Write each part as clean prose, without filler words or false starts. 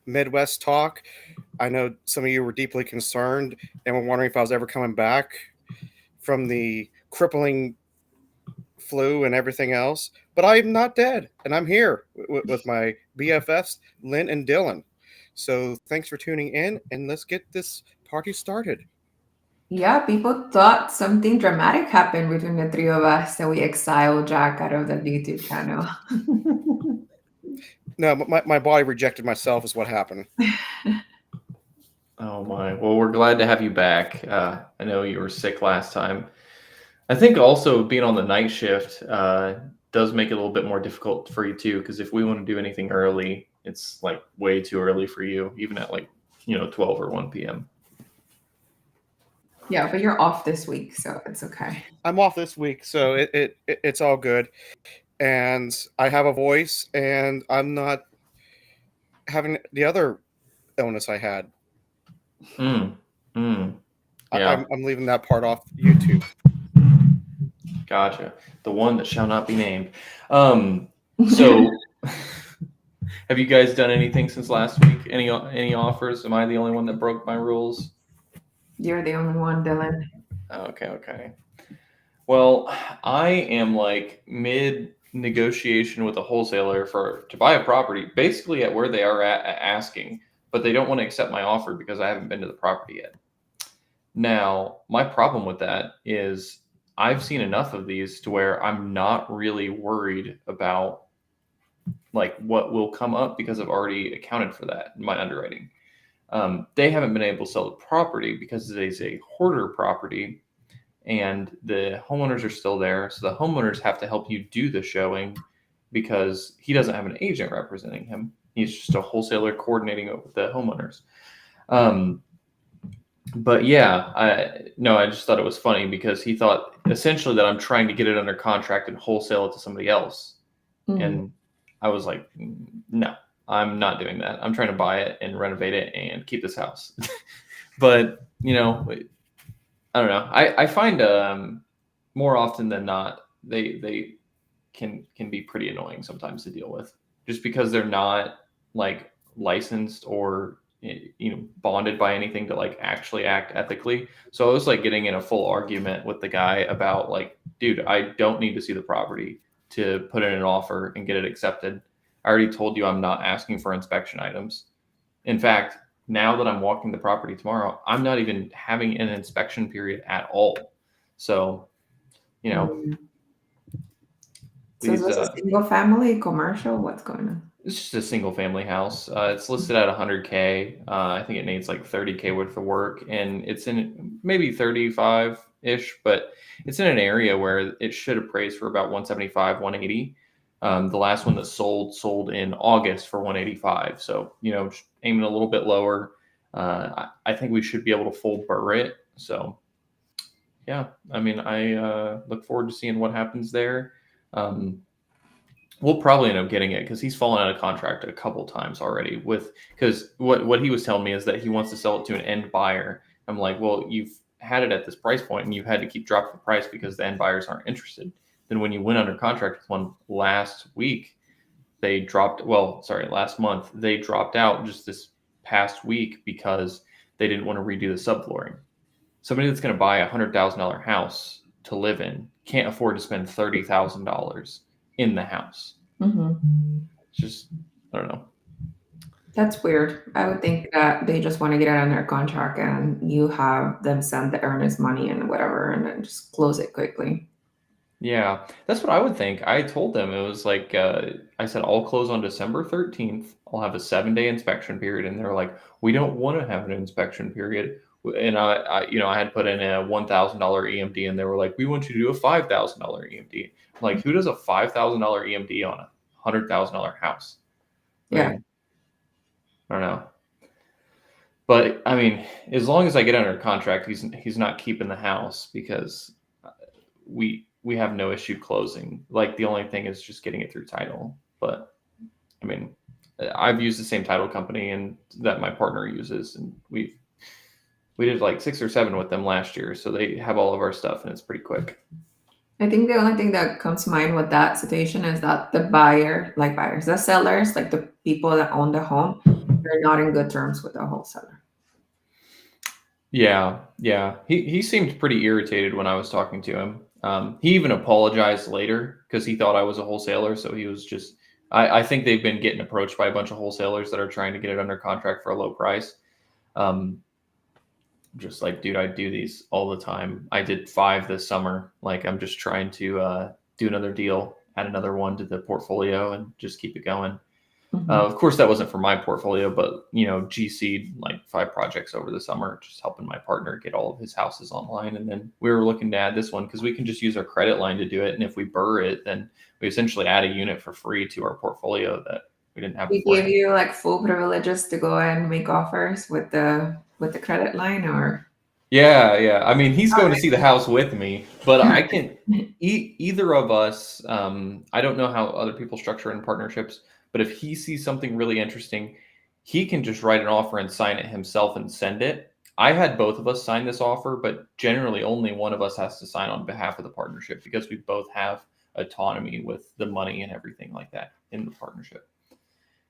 Midwest talk. I know some of you were deeply concerned and were wondering if I was ever coming back from the crippling flu and everything else. But I'm not dead, and I'm here with my BFFs, Lynn and Dylan. So thanks for tuning in, and let's get this party started. Yeah, people thought something dramatic happened between the three of us that we exiled Jack out of the YouTube channel. No, my body rejected myself, is what happened. Oh my. Well, we're glad to have you back. I know you were sick last time. I think also being on the night shift does make it a little bit more difficult for you too, because if we want to do anything early, it's like way too early for you, even at 12 or 1 p.m. Yeah, but you're off this week, so it's okay. I'm off this week, so it's all good. And I have a voice, and I'm not having the other illness I had. Mm. Mm. Yeah, I'm leaving that part off YouTube. gotcha. The one that shall not be named. So, have you guys done anything since last week? Any offers? Am I the only one that broke my rules? You're the only one, Dylan. Okay. Well, I am like mid negotiation with a wholesaler to buy a property, basically at where they are at asking, but they don't want to accept my offer because I haven't been to the property yet. Now, my problem with that is I've seen enough of these to where I'm not really worried about like what will come up because I've already accounted for that in my underwriting. They haven't been able to sell the property because it is a hoarder property and the homeowners are still there. So the homeowners have to help you do the showing because he doesn't have an agent representing him. He's just a wholesaler coordinating it with the homeowners. But yeah, I just thought it was funny because he thought essentially that I'm trying to get it under contract and wholesale it to somebody else. Mhm. And I was like, no, I'm not doing that. I'm trying to buy it and renovate it and keep this house. But, I don't know. I find more often than not, they can be pretty annoying sometimes to deal with just because they're not like licensed or bonded by anything to like actually act ethically. So I was like getting in a full argument with the guy about like, dude, I don't need to see the property to put in an offer and get it accepted. I already told you I'm not asking for inspection items. In fact, now that I'm walking the property tomorrow, I'm not even having an inspection period at all. So, So is these this a single family, commercial? What's going on? it's just a single family house. It's listed at 100K. I think it needs like 30K worth of work, and it's in maybe 35 ish, but it's in an area where it should appraise for about 175, 180. The last one that sold in August for 185. So, just aiming a little bit lower. I think we should be able to full burr it. So, yeah, I mean, I look forward to seeing what happens there. We'll probably end up getting it because he's fallen out of contract a couple times already. Because what he was telling me is that he wants to sell it to an end buyer. I'm like, well, you've had it at this price point and you've had to keep dropping the price because the end buyers aren't interested. Then when you went under contract with one last week, last month, they dropped out just this past week because they didn't want to redo the subflooring. Somebody that's going to buy $100,000 house to live in can't afford to spend $30,000 in the house. It's just, I don't know. That's weird. I would think that they just want to get it under contract and you have them send the earnest money and whatever and then just close it quickly. Yeah, that's what I would think. I told them it was like, I said, I'll close on December 13th. I'll have a 7-day inspection period. And they're like, we don't want to have an inspection period. And I had put in a $1,000 EMD and they were like, we want you to do a $5,000 EMD. I'm like, who does a $5,000 EMD on a $100,000 house? Yeah. I don't know. But I mean, as long as I get under contract, he's not keeping the house because we have no issue closing. Like the only thing is just getting it through title. But I mean, I've used the same title company and that my partner uses, and we did like 6 or 7 with them last year, so they have all of our stuff and it's pretty quick. I think the only thing that comes to mind with that situation is that the sellers, like the people that own the home, They're not in good terms with the wholesaler. Yeah, yeah. He seemed pretty irritated when I was talking to him. He even apologized later because he thought I was a wholesaler. So he was just. I think they've been getting approached by a bunch of wholesalers that are trying to get it under contract for a low price. Just like, dude, I do these all the time. I did 5 this summer. Like, I'm just trying to do another deal, add another one to the portfolio, and just keep it going. Of course, that wasn't for my portfolio, but GC'd like 5 projects over the summer, just helping my partner get all of his houses online. And then we were looking to add this one because we can just use our credit line to do it. And if we burr it, then we essentially add a unit for free to our portfolio that we didn't have We before. give you like full privileges to go and make offers with the credit line, or Yeah. I mean, he's going to see the house with me, but I can either of us. I don't know how other people structure in partnerships, but if he sees something really interesting, he can just write an offer and sign it himself and send it. I had both of us sign this offer, but generally only one of us has to sign on behalf of the partnership because we both have autonomy with the money and everything like that in the partnership.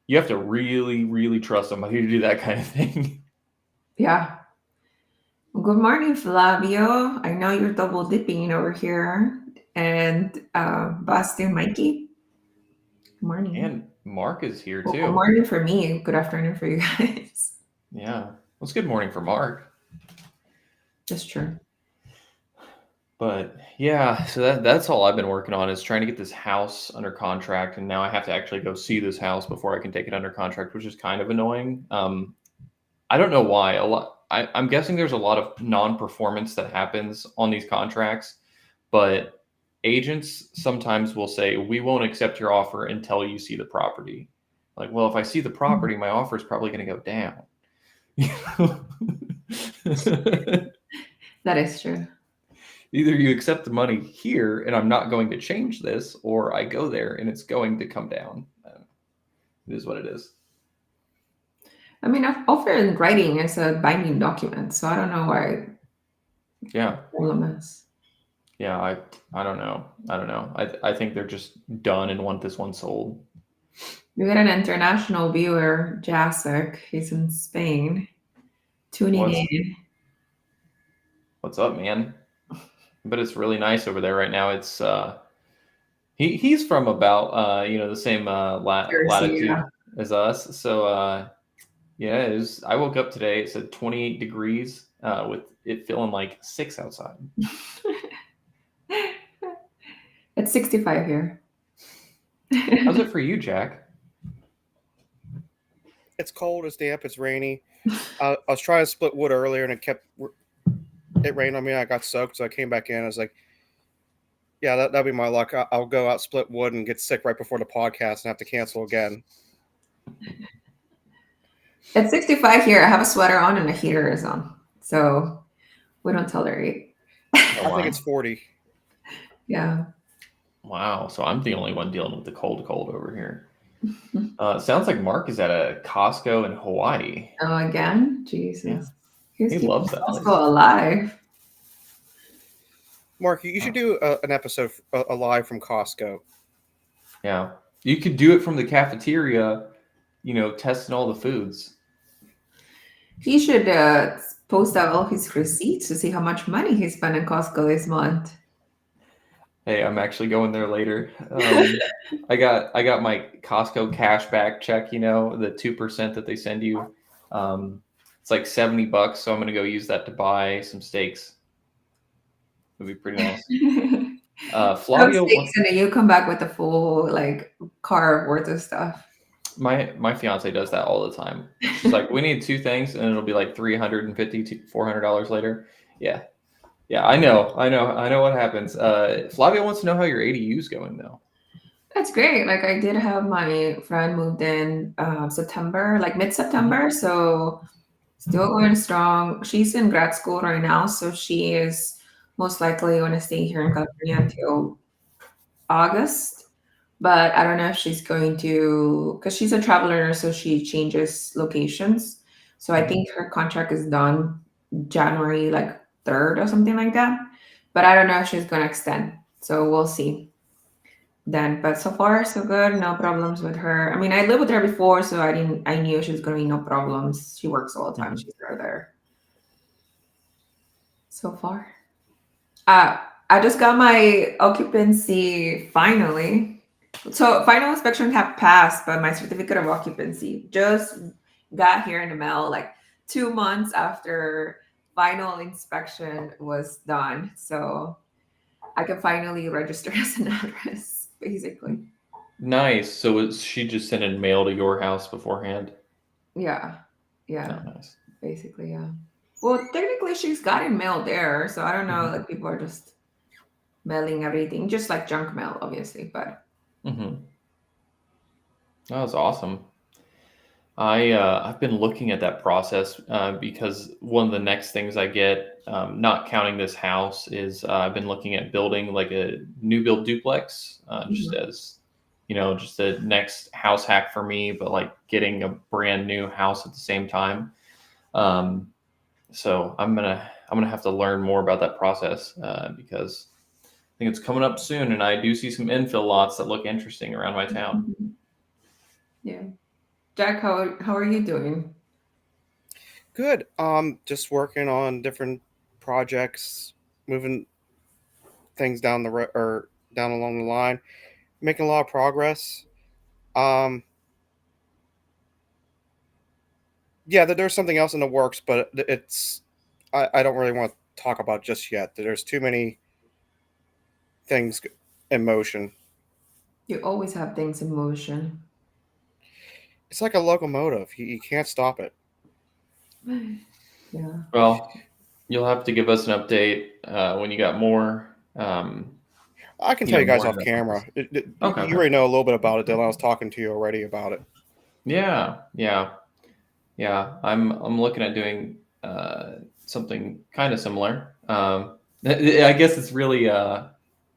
You have to really, really trust somebody to do that kind of thing. yeah. Good morning, Flavio. I know you're double dipping over here, and Boston Mikey. Good morning. And Mark is here Well, too. good morning for me. Good afternoon for you guys. Yeah. Well, it's good morning for Mark. That's true. But yeah, so that's all I've been working on is trying to get this house under contract, and now I have to actually go see this house before I can take it under contract, which is kind of annoying. I don't know why. I'm guessing there's a lot of non-performance that happens on these contracts, but agents sometimes will say, we won't accept your offer until you see the property. Like, well, if I see the property, my offer is probably going to go down. That is true. Either you accept the money here and I'm not going to change this, or I go there and it's going to come down. It is what it is. I mean, an offer in writing is a binding document, so I don't know why Yeah. the problem is. Yeah, I don't know. I think they're just done and want this one sold. We got an international viewer, Jacek. He's in Spain, tuning in. What's up, man? But it's really nice over there right now. It's he's from about the same latitude as us. So yeah, I woke up today. It said 28 degrees with it feeling like 6 outside. It's 65 here. How's it for you, Jack? It's cold, it's damp, it's rainy. I was trying to split wood earlier, and it rained on me. I got soaked, so I came back in. I was like, yeah, that'll be my luck. I'll go out, split wood, and get sick right before the podcast and have to cancel again. It's 65 here. I have a sweater on and the heater is on, so we don't tolerate. Oh, I think it's 40. Yeah. Wow. So I'm the only one dealing with the cold over here. Sounds like Mark is at a Costco in Hawaii. Oh, again? Jesus. Yeah. He loves that. Costco alive. Mark, you should do an episode live from Costco. Yeah. You could do it from the cafeteria, testing all the foods. He should post out all his receipts to see how much money he spent in Costco this month. Hey, I'm actually going there later. I got my Costco cashback check, the 2% that they send you. It's like $70, so I'm gonna go use that to buy some steaks. It'd be pretty nice. Flavio, steaks, and then you come back with a full car worth of stuff. My fiance does that all the time. She's like, we need 2 things, and it'll be like $350 to $400 later. Yeah, I know what happens. Flavio wants to know how your ADU's going, though. That's great. I did have my friend moved in September, mid-September, so still going strong. She's in grad school right now, so she is most likely going to stay here in California until August. But I don't know if she's going to, because she's a traveler, so she changes locations. So I think her contract is done January 3rd or something like that. But I don't know if she's going to extend. So we'll see. then. But so far, so good. No problems with her. I mean, I lived with her before, so I knew she was gonna be no problems. She works all the time. Mhm. She's right there. So far. Uh, I just got my occupancy finally. So final inspection have passed, but my certificate of occupancy just got here in the mail like 2 months after final inspection was done. So I can finally register as an address, basically. Nice. So she just sent in mail to your house beforehand? Yeah. Oh, Yeah. nice. Basically, yeah. Well, technically she's gotten mail there, so I don't know, Mhm. like people are just mailing everything, just like junk mail, obviously, but Mm-hmm. That was awesome. I've been looking at that process because one of the next things I get, not counting this house, is I've been looking at building like a new build duplex, just Mhm. as just the next house hack for me, but like getting a brand new house at the same time. Um, so I'm gonna have to learn more about that process because I think it's coming up soon, and I do see some infill lots that look interesting around my town. Mhm. Yeah. Jack, how are you doing? Good. Just working on different projects, moving things down the or down along the line, making a lot of progress. Um, yeah, there's something else in the works, but it's I don't really want to talk about just yet. There's too many things in motion. You always have things in motion. It's like a locomotive. You can't stop it. Yeah. Well, you'll have to give us an update when you got more, I can tell you guys more off investments. camera. Okay, You okay. already know a little bit about it, Dylan. I was talking to you already about it. Yeah, yeah, yeah. I'm looking at doing something kind of similar. I guess it's really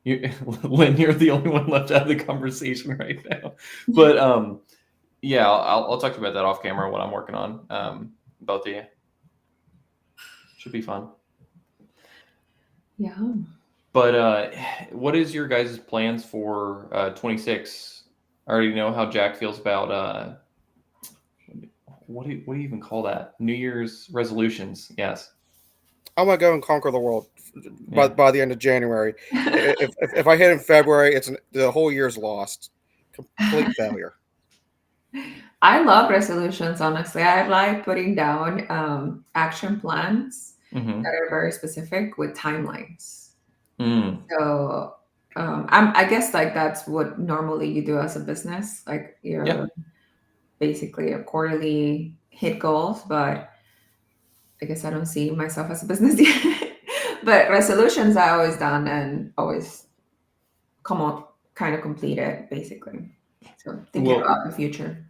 Lynn, you're the only one left out of the conversation right now. But yeah, I'll talk to you about that off camera. What I'm working on, both of you. Should be fun. Yeah. But what is your guys' plans for 26? I already know how Jack feels about what do you even call that? New Year's resolutions. Yes. I'm gonna go and conquer the world Yeah. by the end of January. If I hit in February, the whole year's lost. Complete failure. I love resolutions, honestly. I like putting down action plans that Mm-hmm. are very specific with timelines. Mm. So I guess like that's what normally you do as a business. Like Yeah. you're basically a quarterly hit goals, but I guess I don't see myself as a business yet. But resolutions I always done and always come up kind of complete it basically. So thinking Well, about the future.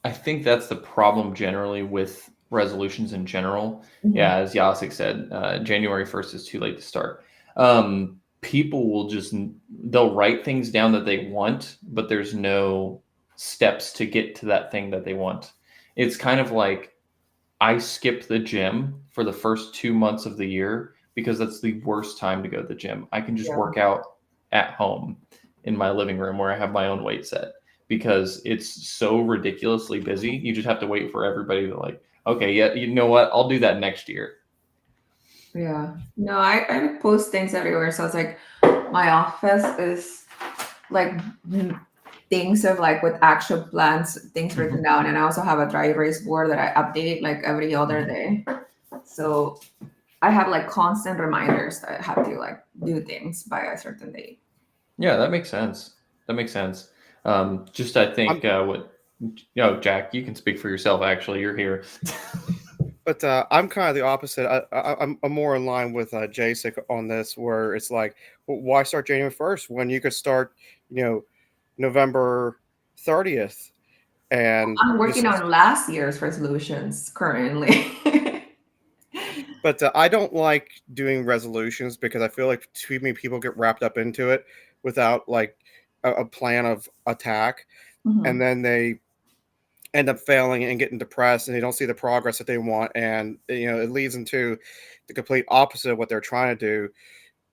I think that's the problem generally with resolutions in general. Mhm. Yeah, as Yasik said, January 1st is too late to start. People will they'll write things down that they want, but there's no steps to get to that thing that they want. It's kind of like I skip the gym for the first 2 months of the year because that's the worst time to go to the gym. I can just Yeah. work out at home in my living room where I have my own weight set because it's so ridiculously busy. You just have to wait for everybody to like, okay, yeah, you know what? I'll do that next year. Yeah. No, I post things everywhere. So it's like my office is like things of like with actual plans, things written Mhm. down. And I also have a dry erase board that I update like every other Mhm. day. So I have like constant reminders that I have to like do things by a certain date. Yeah, that makes sense. That makes sense. Just I think I'm, Jack, you can speak for yourself. Actually, you're here. but I'm kind of the opposite. I'm more in line with Jacek on this, where it's like, why start January 1st when you could start, you know, November 30th, and I'm this working is. on last year's resolutions currently. But I don't like doing resolutions because I feel like too many people get wrapped up into it without like a plan of attack, and Mhm. then they end up failing and getting depressed, and they don't see the progress that they want, and it leads into the complete opposite of what they're trying to do.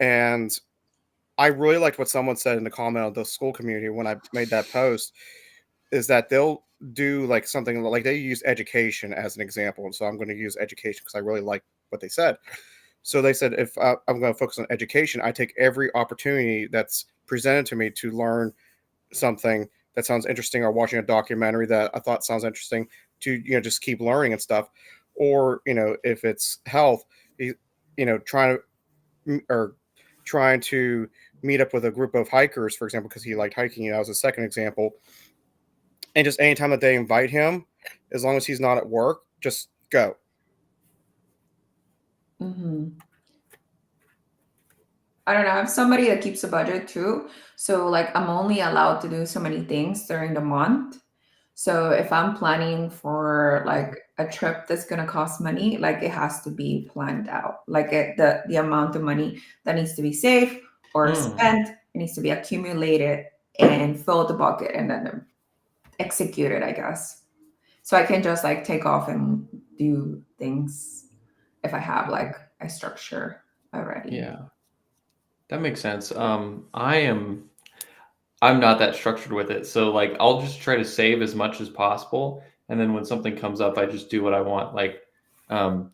And I really liked what someone said in the comment of the school community when I made that post, is that they'll do like something like they use education as an example. And so I'm going to use education because I really like what they said. So they said, if I'm going to focus on education, I take every opportunity that's presented to me to learn something that sounds interesting, or watching a documentary that I thought sounds interesting, to, just keep learning and stuff. Or, if it's health, trying to, or trying to meet up with a group of hikers, for example, because he liked hiking. That was a second example. And just anytime that they invite him, as long as he's not at work, just go. Hmm. I don't know. I have somebody that keeps a budget too. So like I'm only allowed to do so many things during the month. So if I'm planning for like a trip that's gonna cost money, like it has to be planned out. Like the amount of money that needs to be saved or Mm. spent, it needs to be accumulated and fill the bucket and then executed, I guess. So I can just like take off and do things if I have like a structure already. Yeah, that makes sense. I'm not that structured with it. So like I'll just try to save as much as possible. And then when something comes up, I just do what I want. Like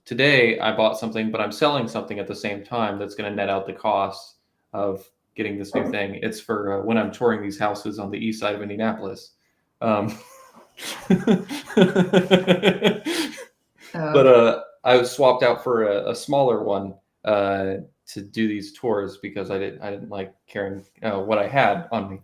today I bought something, but I'm selling something at the same time that's going to net out the cost of getting this new thing. It's for when I'm touring these houses on the east side of Indianapolis. Um, but Okay. I was swapped out for a smaller one to do these tours because I didn't like carrying what I had on me.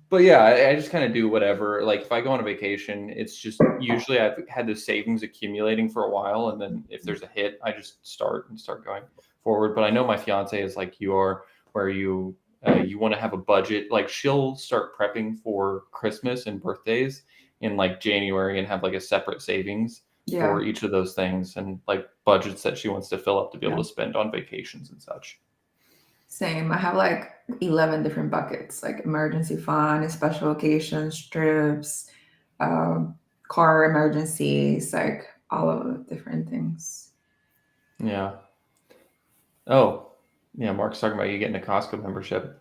But yeah, I just kind of do whatever. Like if I go on a vacation, it's just usually I've had the savings accumulating for a while, and then if there's a hit, I just start going forward. But I know my fiance is like you are, where you want to have a budget. Like she'll start prepping for Christmas and birthdays in like January and have like a separate savings Yeah. for each of those things, and like budgets that she wants to fill up to be able Yeah. to spend on vacations and such. Same. I have like 11 different buckets, like emergency fund, special occasions, trips, um, car emergencies, like all of the different things. Yeah. Oh, yeah. Mark's talking about you getting a Costco membership.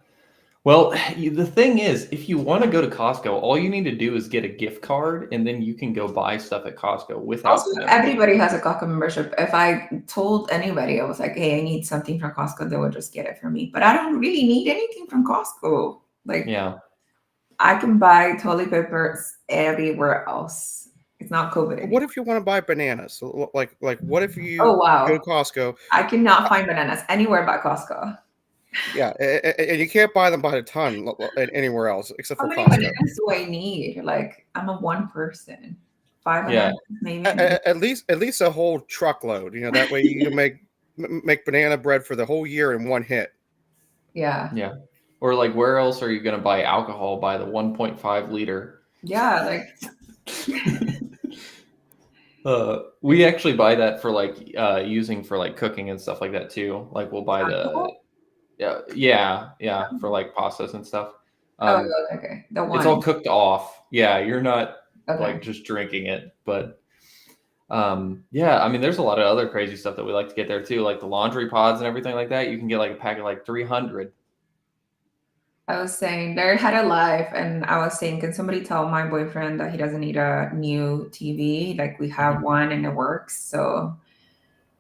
Well, the thing is, if you want to go to Costco, all you need to do is get a gift card, and then you can go buy stuff at Costco without Also, the membership. everybody has a Costco membership. If I told anybody, I was like, hey, I need something from Costco, they would just get it for me. But I don't really need anything from Costco. Like, Yeah. I can buy toilet papers everywhere else. It's not COVID But what anymore. if you want to buy bananas? So, like what if you Oh, go to wow. Costco? I cannot find bananas anywhere but Costco. Yeah, and you can't buy them by the ton anywhere else except How for many Costco. bananas do I need? Like, I'm a one person. Five Yeah. bananas, maybe. At least a whole truckload. That way you can make banana bread for the whole year in one hit. Yeah. Yeah. Or like, where else are you going to buy alcohol by the 1.5 liter? Yeah. Like, We actually buy that for like using for like cooking and stuff like that too. Like we'll buy the alcohol? yeah for like pastas and stuff. Oh, Um, okay. The it's all one. cooked off. Yeah, you're not Okay. like just drinking it, but yeah, I mean, there's a lot of other crazy stuff that we like to get there too, like the laundry pods and everything like that. You can get like a pack of like 300. I was saying they had a live, and I was saying, can somebody tell my boyfriend that he doesn't need a new TV? Like, we have one and it works. So,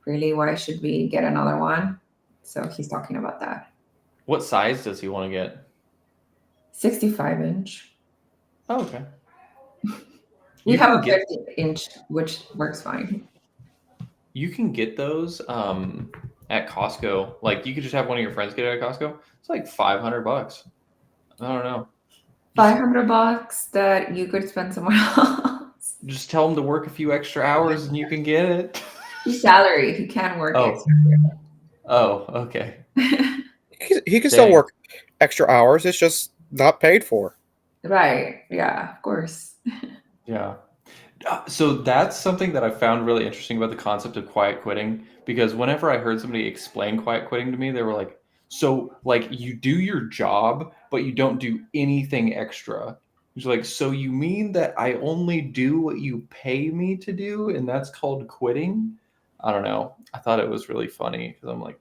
really, why should we get another one? So, he's talking about that. What size does he want to get? 65-inch. Oh, okay. We You have can a get 50-inch, which works fine. you can get those at Costco. Like you could just have one of your friends get it at Costco. It's like $500. I don't know. 500 bucks that you could spend somewhere else. Just tell them to work a few extra hours and you can get it. His salary, he can work Oh, okay. He can still Dang. work extra hours. It's just not paid for. Right. Yeah, of course. Yeah. So that's something that I found really interesting about the concept of quiet quitting, because whenever I heard somebody explain quiet quitting to me, they were like, so like you do your job, but you don't do anything extra. It's like, so you mean that I only do what you pay me to do, and that's called quitting? I don't know. I thought it was really funny because I'm like,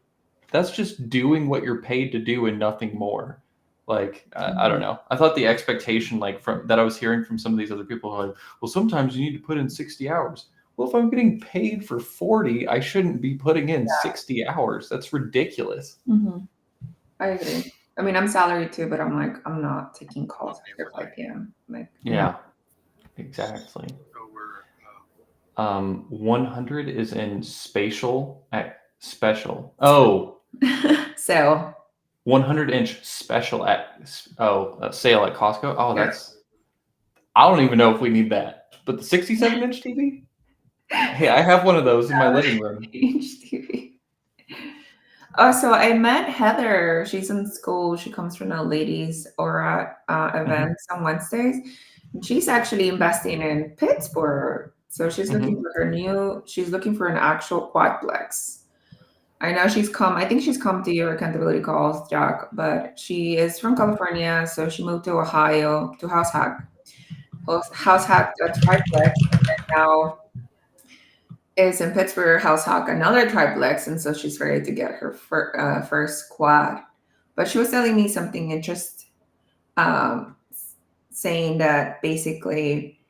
that's just doing what you're paid to do and nothing more. Like I don't know. I thought the expectation, like from that I was hearing from some of these other people, like, well, sometimes you need to put in 60 hours. Well, if I'm getting paid for 40, I shouldn't be putting in 60 hours. That's ridiculous. I agree. I mean, I'm salaried too, but I'm like, I'm not taking calls after 5 p.m. Like, Yeah, exactly. 100 is in spatial at special. Oh, so 100-inch special at sale at Costco. Oh, Yeah. that's. I don't even know if we need that. But the 67-inch TV. Hey, I have one of those in my living room. HTV. Oh, so I met Heather. She's in school. She comes from a ladies aura events on Wednesdays. And she's actually investing in Pittsburgh. So she's looking for she's looking for an actual quadplex. I know I think she's come to your accountability calls, Jack, but she is from California. So she moved to Ohio to House Hack. House Hack a triplex. And now is in Pittsburgh, House Hawk, another triplex, and so she's ready to get her first quad. But she was telling me something interesting, saying that basically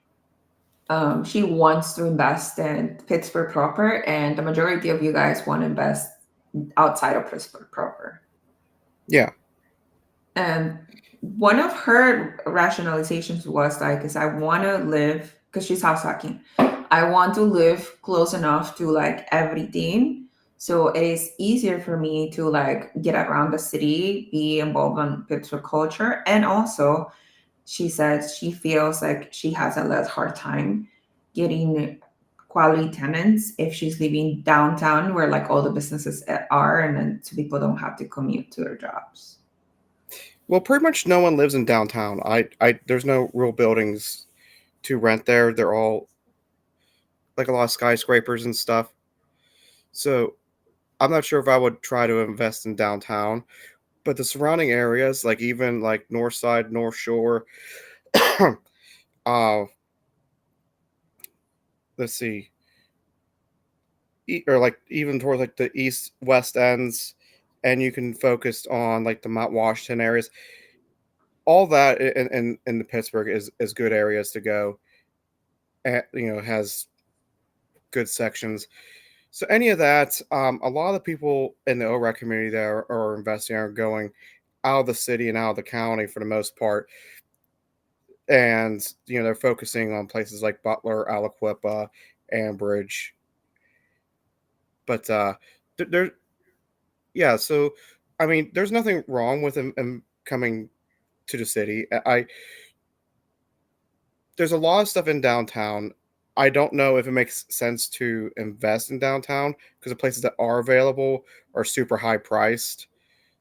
she wants to invest in Pittsburgh proper, and the majority of you guys want to invest outside of Pittsburgh proper. Yeah. And one of her rationalizations was like, is I want to live, because she's house hacking. I want to live close enough to like everything. So it is easier for me to like get around the city, be involved in Pittsburgh culture. And also she says she feels like she has a less hard time getting quality tenants if she's living downtown where like all the businesses are, and then so people don't have to commute to their jobs. Well, pretty much no one lives in downtown. There's no real buildings to rent there. They're all like a lot of skyscrapers and stuff. So I'm not sure if I would try to invest in downtown, but the surrounding areas, like even like North Side, North Shore, let's see, or like even towards like the east west ends, and you can focus on like the Mount Washington areas. All that in the Pittsburgh is good areas to go. And, has good sections. So any of that, a lot of the people in the OREC community that are investing are going out of the city and out of the county for the most part, and they're focusing on places like Butler, Aliquippa, Ambridge. But there, yeah. So I mean, there's nothing wrong with them coming to the city. There's a lot of stuff in downtown. I don't know if it makes sense to invest in downtown because the places that are available are super high priced.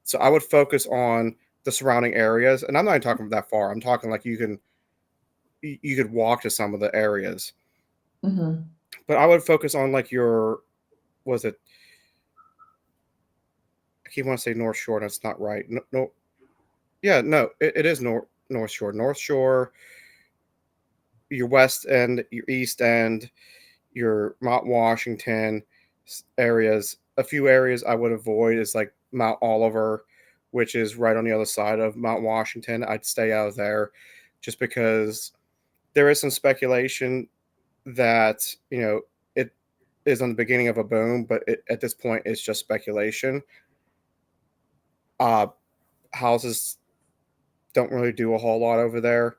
So I would focus on the surrounding areas, and I'm not even talking that far. I'm talking like you could walk to some of the areas. But I would focus on like was it? I keep want to say North Shore, and it's not right. No, yeah, no, it is North Shore. North Shore, your west end, your east end, your Mount Washington areas. A few areas I would avoid is like Mount Oliver, which is right on the other side of Mount Washington. I'd stay out of there just because there is some speculation that, it is on the beginning of a boom, but at this point, it's just speculation. Houses don't really do a whole lot over there.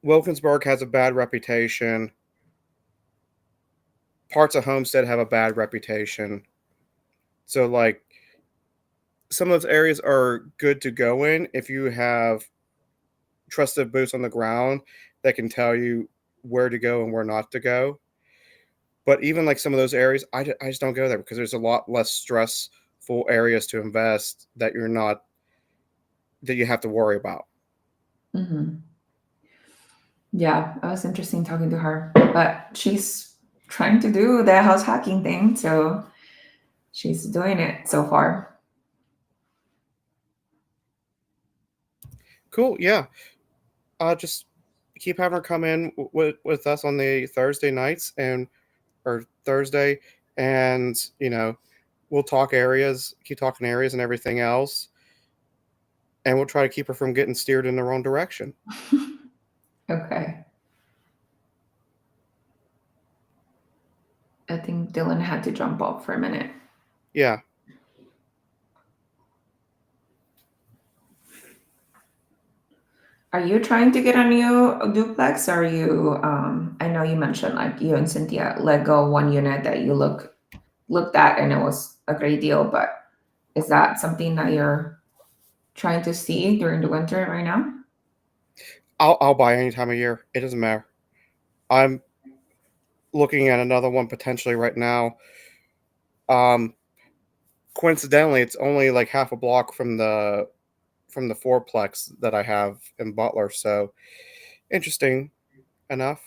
Wilkinsburg has a bad reputation. Parts of Homestead have a bad reputation. So, like, some of those areas are good to go in if you have trusted boots on the ground that can tell you where to go and where not to go. But even like some of those areas, I just don't go there because there's a lot less stressful areas to invest that you have to worry about. Yeah, it was interesting talking to her, but she's trying to do the house hacking thing, so she's doing it so far. Cool. Yeah. Just keep having her come in with us on the Thursday nights or Thursday, and we'll talk areas, keep talking areas and everything else, and we'll try to keep her from getting steered in the wrong direction. Okay. I think Dylan had to jump off for a minute. Yeah. Are you trying to get a new duplex? Or are you? I know you mentioned like you and Cynthia let go one unit that you looked at and it was a great deal, but is that something that you're trying to see during the winter right now? I'll buy any time of year. It doesn't matter. I'm looking at another one potentially right now. Coincidentally, it's only like half a block from the fourplex that I have in Butler. So interesting enough.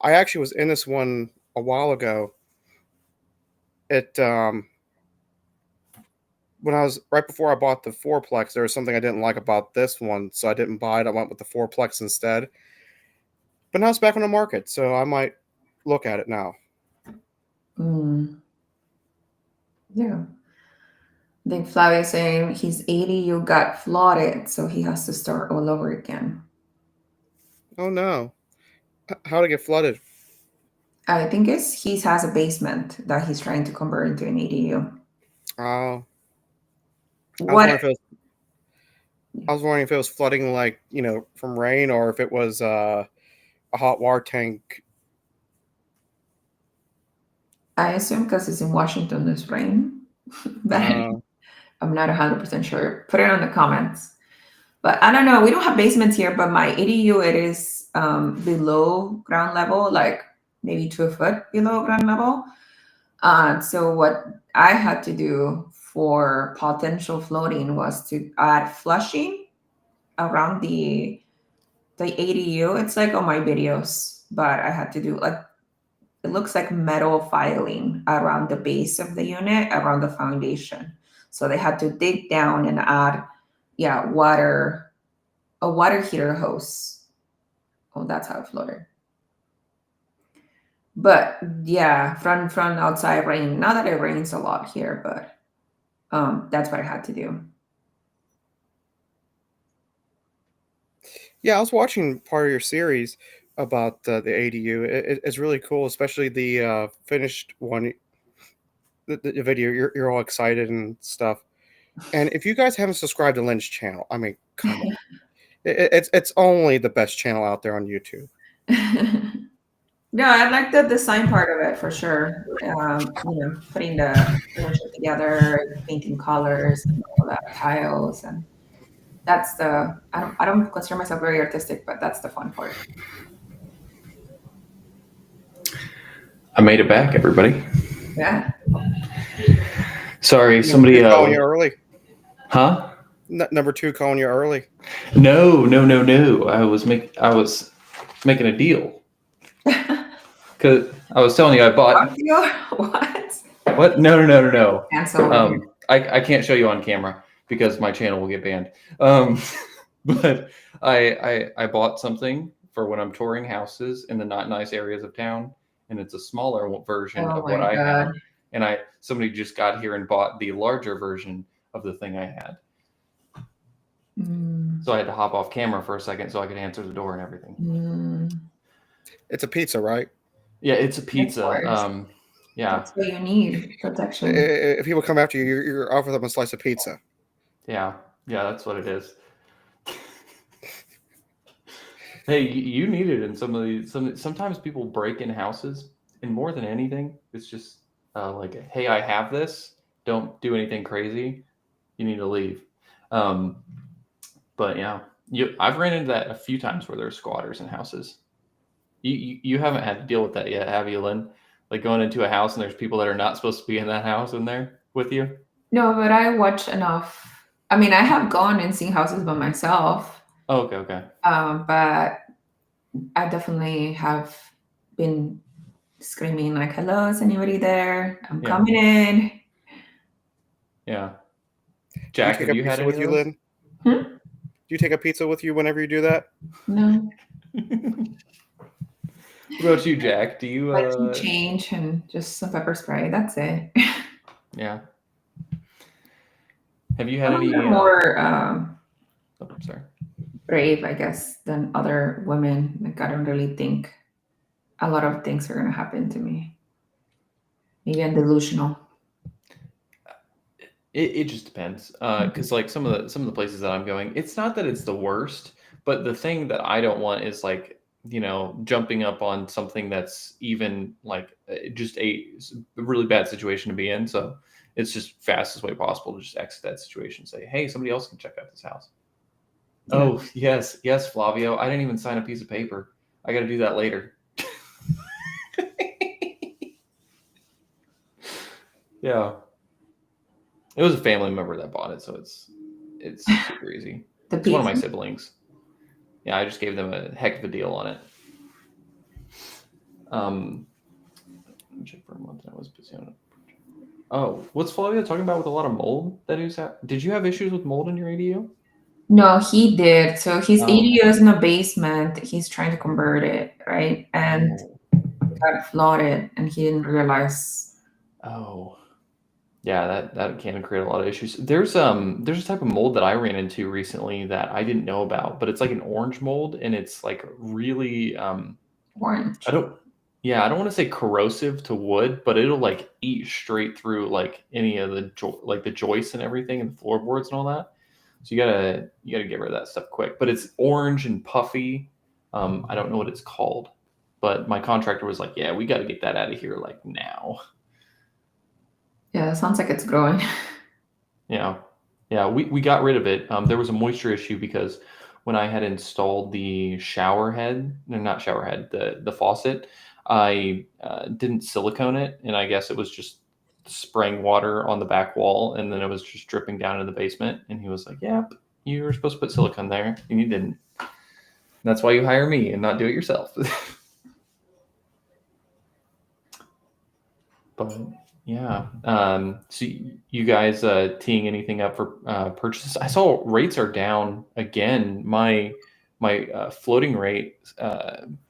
I actually was in this one a while ago. It when I was right before I bought the fourplex, there was something I didn't like about this one, so I didn't buy it. I went with the fourplex instead. But now it's back on the market, so I might look at it now. Yeah. I think Flavia's saying he's 80, you got flooded, so he has to start all over again. Oh no. How to get flooded? I think he has a basement that he's trying to convert into an ADU. Oh. What? I was wondering if it was flooding, like, from rain, or if it was a hot water tank. I assume because it's in Washington, there's rain. But I'm not 100% sure. Put it in the comments. But I don't know. We don't have basements here, but my ADU, it is below ground level, like maybe 2 foot below ground level. So what I had to do for potential flooding was to add flushing around the ADU. It's like on my videos, but I had to do like, it looks like metal filing around the base of the unit, around the foundation. So they had to dig down and add, a water heater hose. Oh, that's how it flooded. But yeah, from outside rain. Not that it rains a lot here, but that's what I had to do. Yeah, I was watching part of your series about the ADU. It's really cool, especially the finished one. The video, you're all excited and stuff. And if you guys haven't subscribed to Lynn's channel, I mean, come on. It's only the best channel out there on YouTube. No, I like the design part of it for sure. Putting the furniture together, painting colors, and all that tiles, and that's the. I don't consider myself very artistic, but that's the fun part. I made it back, everybody. Yeah. Sorry, somebody calling you early. Huh? Number 2 calling you early. No. I was making a deal. Because I was telling you I bought. What? No. Cancel. I can't show you on camera because my channel will get banned. But I bought something for when I'm touring houses in the not nice areas of town, and it's a smaller version of what I have. And somebody just got here and bought the larger version of the thing I had. So I had to hop off camera for a second so I could answer the door and everything. It's a pizza, right? Yeah, it's a pizza. Yeah. That's what you need, protection. If people come after you, you're offer them a slice of pizza. Yeah, that's what it is. Hey, you need it in some of these. Sometimes people break in houses, and more than anything, it's just like, hey, I have this. Don't do anything crazy. You need to leave. But yeah, I've ran into that a few times where there's squatters in houses. You haven't had to deal with that yet, have you, Lynn? Like going into a house and there's people that are not supposed to be in that house in there with you? No, but I watch enough. I mean, I have gone and seen houses by myself. Oh, okay. But I definitely have been screaming like, "Hello, is anybody there? I'm coming in." Yeah. Jack, have you had with you, Lynn? Do you take a pizza with you whenever you do that? No. What about you, Jack? Do you like some change and just some pepper spray? That's it. Yeah. Have you had Some of any? them are more Oh, I'm sorry. brave, I guess, than other women. Like I don't really think a lot of things are gonna happen to me. Maybe I'm delusional. It just depends, because like some of the places that I'm going, it's not that it's the worst, but the thing that I don't want is like jumping up on something that's even like just a really bad situation to be in. So it's just fastest way possible to just exit that situation. Say, hey, somebody else can check out this house. Yeah. Oh yes, Flavio. I didn't even sign a piece of paper. I got to do that later. Yeah. It was a family member that bought it, so it's super easy. The It's one of my pizza. siblings. Yeah, I just gave them a heck of a deal on it. Let me check for a month. I was busy on it. Oh, what's Flavia talking about with a lot of mold that is? Did you have issues with mold in your ADU? No, he did. So his Oh. ADU is in the basement. He's trying to convert it, right? And it got flooded, and he didn't realize. Oh. Yeah, that can create a lot of issues. There's a type of mold that I ran into recently that I didn't know about, but it's like an orange mold, and it's like really Orange. I don't want to say corrosive to wood, but it'll like eat straight through like any of the like the joists and everything and the floorboards and all that. So you gotta get rid of that stuff quick. But it's orange and puffy. I don't know what it's called, but my contractor was like, "Yeah, we got to get that out of here like now." Yeah, it sounds like it's growing. Yeah, we got rid of it. There was a moisture issue because when I had installed the shower head, no, not shower head, the faucet, I didn't silicone it, and I guess it was just spraying water on the back wall, and then it was just dripping down in the basement. And he was like, "Yep, you were supposed to put silicone there, and you didn't. That's why you hire me and not do it yourself." But yeah, so you guys teeing anything up for purchases? I saw rates are down again. My floating rate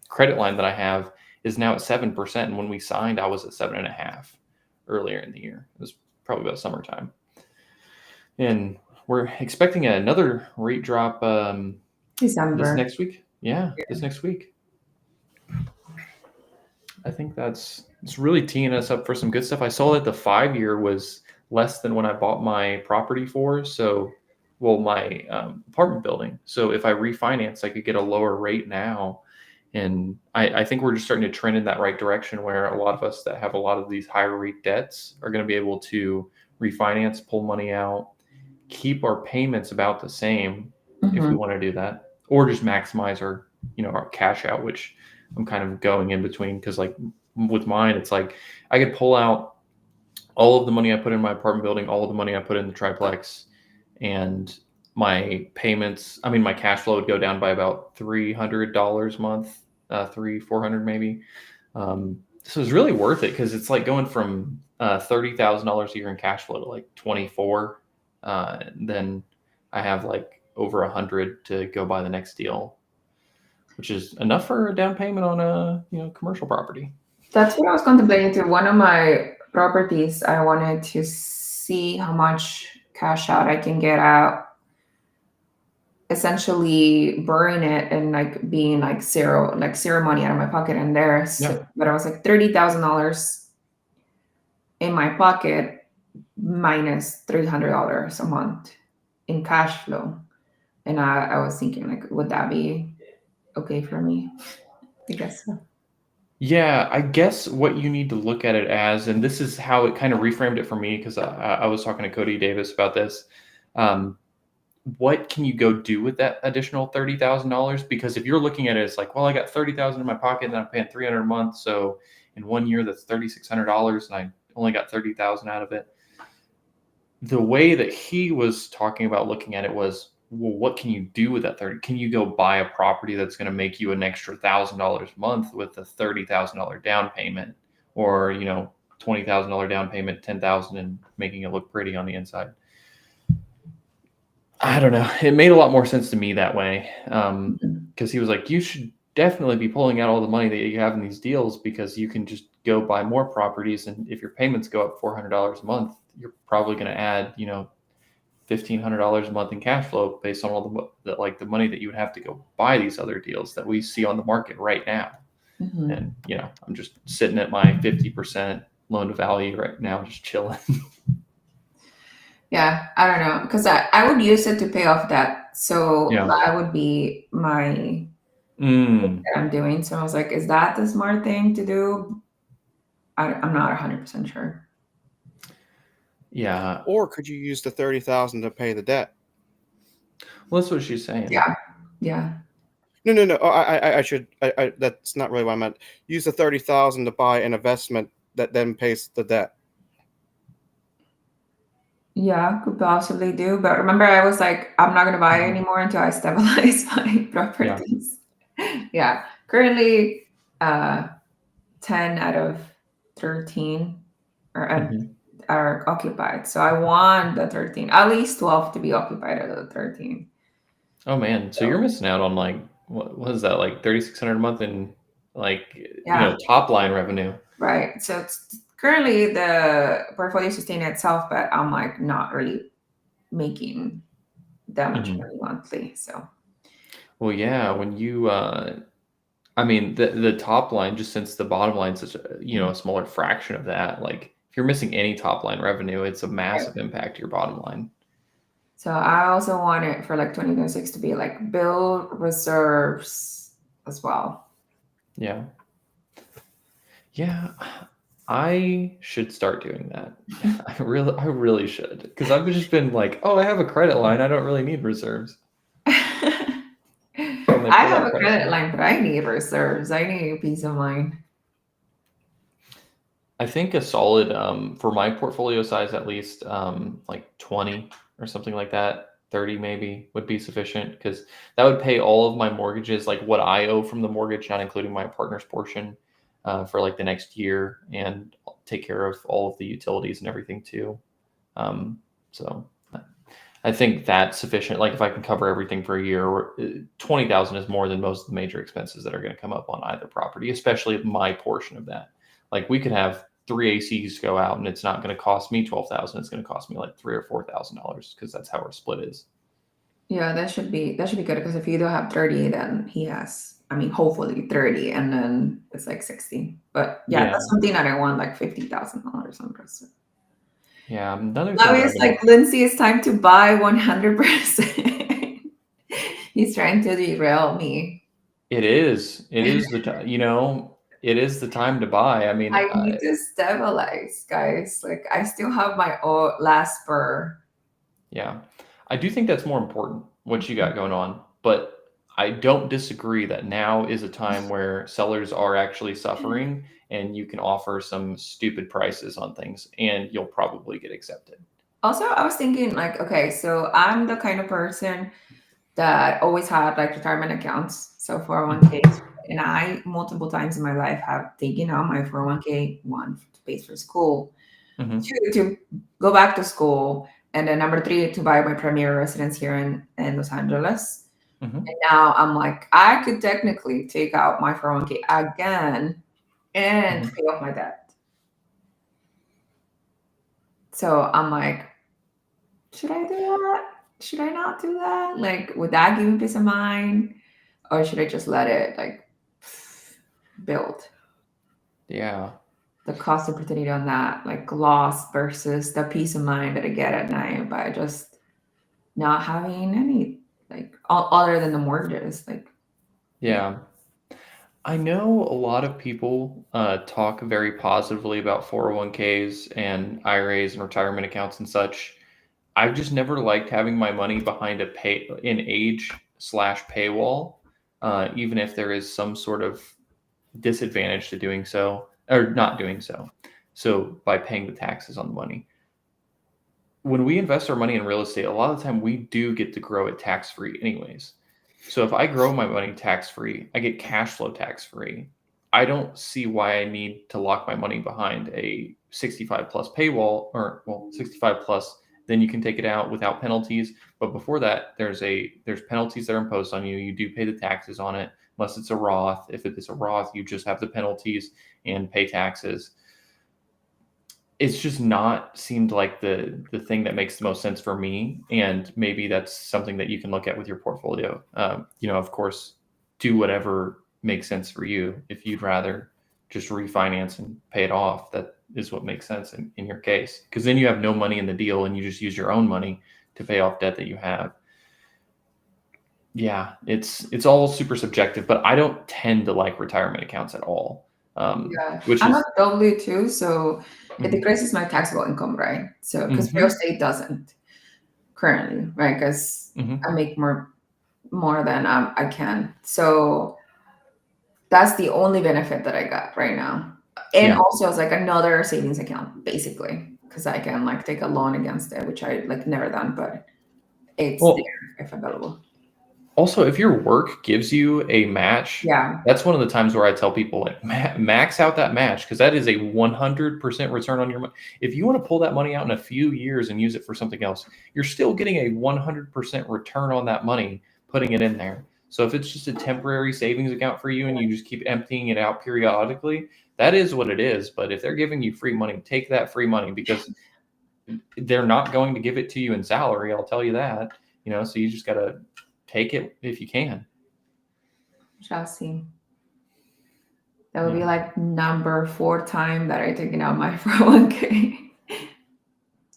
credit line that I have is now at 7%, and when we signed, I was at 7.5 earlier in the year. It was probably about summertime, and we're expecting another rate drop this December. next week. Yeah, this next week. I think it's really teeing us up for some good stuff. I saw that the 5-year was less than when I bought my property for. So, well, my apartment building. So if I refinance, I could get a lower rate now. And I think we're just starting to trend in that right direction where a lot of us that have a lot of these higher rate debts are going to be able to refinance, pull money out, keep our payments about the same if we want to do that, or just maximize our cash out, which I'm kind of going in between because like with mine, it's like I could pull out all of the money I put in my apartment building, all of the money I put in the triplex, and my payments, my cash flow would go down by about $300 a month, 400 maybe. So it's really worth it because it's like going from $30,000 a year in cash flow to like 24. Then I have like over 100 to go buy the next deal, which is enough for a down payment on a commercial property. That's what I was contemplating too. One of my properties, I wanted to see how much cash out I can get out, essentially burning it and like being like zero money out of my pocket in there. So, but I was like $30,000 in my pocket minus $300 a month in cash flow. And I was thinking like, would that be okay for me? I guess so. Yeah, I guess what you need to look at it as, and this is how it kind of reframed it for me, because I was talking to Cody Davis about this. What can you go do with that additional $30,000? Because if you're looking at it as like, well, I got $30,000 in my pocket and I'm paying $300 a month, so in 1 year that's $3,600, and I only got $30,000 out of it. The way that he was talking about looking at it was, well, what can you do with that 30? Can you go buy a property that's going to make you an extra $1,000 a month with a $30,000 down payment, or $20,000 down payment, $10,000, and making it look pretty on the inside? I don't know. It made a lot more sense to me that way, because he was like, you should definitely be pulling out all the money that you have in these deals because you can just go buy more properties, and if your payments go up $400 a month, you're probably going to add, $1,500 a month in cash flow based on all the money that you would have to go buy these other deals that we see on the market right now. Mhm. And, I'm just sitting at my 50% loan to value right now, just chilling. Yeah, I don't know, because I would use it to pay off debt. So Yeah. that would be my Mm. that I'm doing. So I was like, is that the smart thing to do? I'm not 100% sure. Yeah. Or could you use the 30,000 to pay the debt? Well, that's what she's saying. Yeah. Yeah. No. Oh, I should. That's not really what I meant. Use the 30,000 to buy an investment that then pays the debt. Yeah, could possibly do. But remember, I was like, I'm not going to buy Mhm. anymore until I stabilize my properties. Yeah. Currently, 10 out of 13 Mhm. are occupied. So I want the 13, at least 12 to be occupied out of the 13. Oh man, so you're missing out on what is that, like 3,600 a month in Yeah. top line revenue. Right. So it's currently the portfolio sustain itself, but I'm like not really making that much Mhm. money monthly. So Well, yeah, when you I mean the top line, just since the bottom line is such a smaller fraction of that, like if you're missing any top line revenue, it's a massive impact to your bottom line. so I also want it for like 2026 to be like build reserves as well. Yeah. Yeah, I should start doing that. I really should, because I've just been like, oh, I have a credit line. I don't really need reserves. I And they pull have out a credit credit line. line, but I need reserves. I need peace of mind. I think a solid for my portfolio size, at least like 20 or something like that, 30 maybe would be sufficient, because that would pay all of my mortgages, like what I owe from the mortgage, not including my partner's portion, for like the next year, and take care of all of the utilities and everything too. So I think that's sufficient. Like if I can cover everything for a year, 20,000 is more than most of the major expenses that are going to come up on either property, especially my portion of that. Like we could have 3 ACs go out and it's not going to cost me 12,000. It's going to cost me like $3,000 or $4,000, because that's how our split is. Yeah, that should be good, because if you don't have 30, then he has, I mean, hopefully 30, and then it's like 60. But yeah, Yeah. that's something that I want, like $50,000 on reserve. Yeah. Another Now thing that it's I've been, like, Lindsay, it's time to buy 100%. He's trying to derail me. it is the time, it is the time to buy. I mean, I need to stabilize, guys. Like, I still have my last spur. yeah, I do think that's more important, what you got going on. But I don't disagree that now is a time where sellers are actually suffering, and you can offer some stupid prices on things and you'll probably get accepted. Also, I was thinking, like, okay, so I'm the kind of person that always had like retirement accounts, so 401ks. And I, multiple times in my life, have taken out my 401k, one, to pay for school, Hmm. two, to go back to school, and then number three, to buy my primary residence here in Los Angeles. Hmm. And now I'm like, I could technically take out my 401k again and Hmm. pay off my debt. So I'm like, should I do that? Should I not do that? Like, would that give me peace of mind? Or should I just let it like build? Yeah. The cost opportunity on that, like loss versus the peace of mind that I get at night by just not having any, like, other than the mortgages. Like, Yeah. I know a lot of people talk very positively about 401ks and IRAs and retirement accounts and such. I've just never liked having my money behind an age slash paywall, even if there is some sort of disadvantage to doing so or not doing so. So by paying the taxes on the money. When we invest our money in real estate, a lot of the time we do get to grow it tax free anyways. So if I grow my money tax free, I get cash flow tax free. I don't see why I need to lock my money behind a 65 plus paywall, or well, 65 plus, then you can take it out without penalties. But before that, there's penalties that are imposed on you. You do pay the taxes on it, unless it's a Roth. If it is a Roth, you just have the penalties and pay taxes. it's just not seemed like the thing that makes the most sense for me. And maybe that's something that you can look at with your portfolio. Of course, do whatever makes sense for you. If you'd rather just refinance and pay it off, that is what makes sense in your case. Because then you have no money in the deal and you just use your own money to pay off debt that you have. Yeah, it's all super subjective, but I don't tend to like retirement accounts at all. Yeah, Which I'm is a W-2, so it Mhm. decreases my taxable income, right? So because real estate doesn't currently, right? Because Mhm. I make more than I can. So that's the only benefit that I got right now. And Yeah. also it's like another savings account, basically, because I can like take a loan against it, which I like never done, but it's Well, there if available. also, if your work gives you a match, Yeah. that's one of the times where I tell people like max out that match because that is a 100% return on your money. If you want to pull that money out in a few years and use it for something else, you're still getting a 100% return on that money putting it in there. So if it's just a temporary savings account for you and you just keep emptying it out periodically, that is what it is. But if they're giving you free money, take that free money because they're not going to give it to you in salary. I'll tell you that. So you just got to take it if you can. Shall see. That would be Yeah. like number 4 time that I taken out my 401k.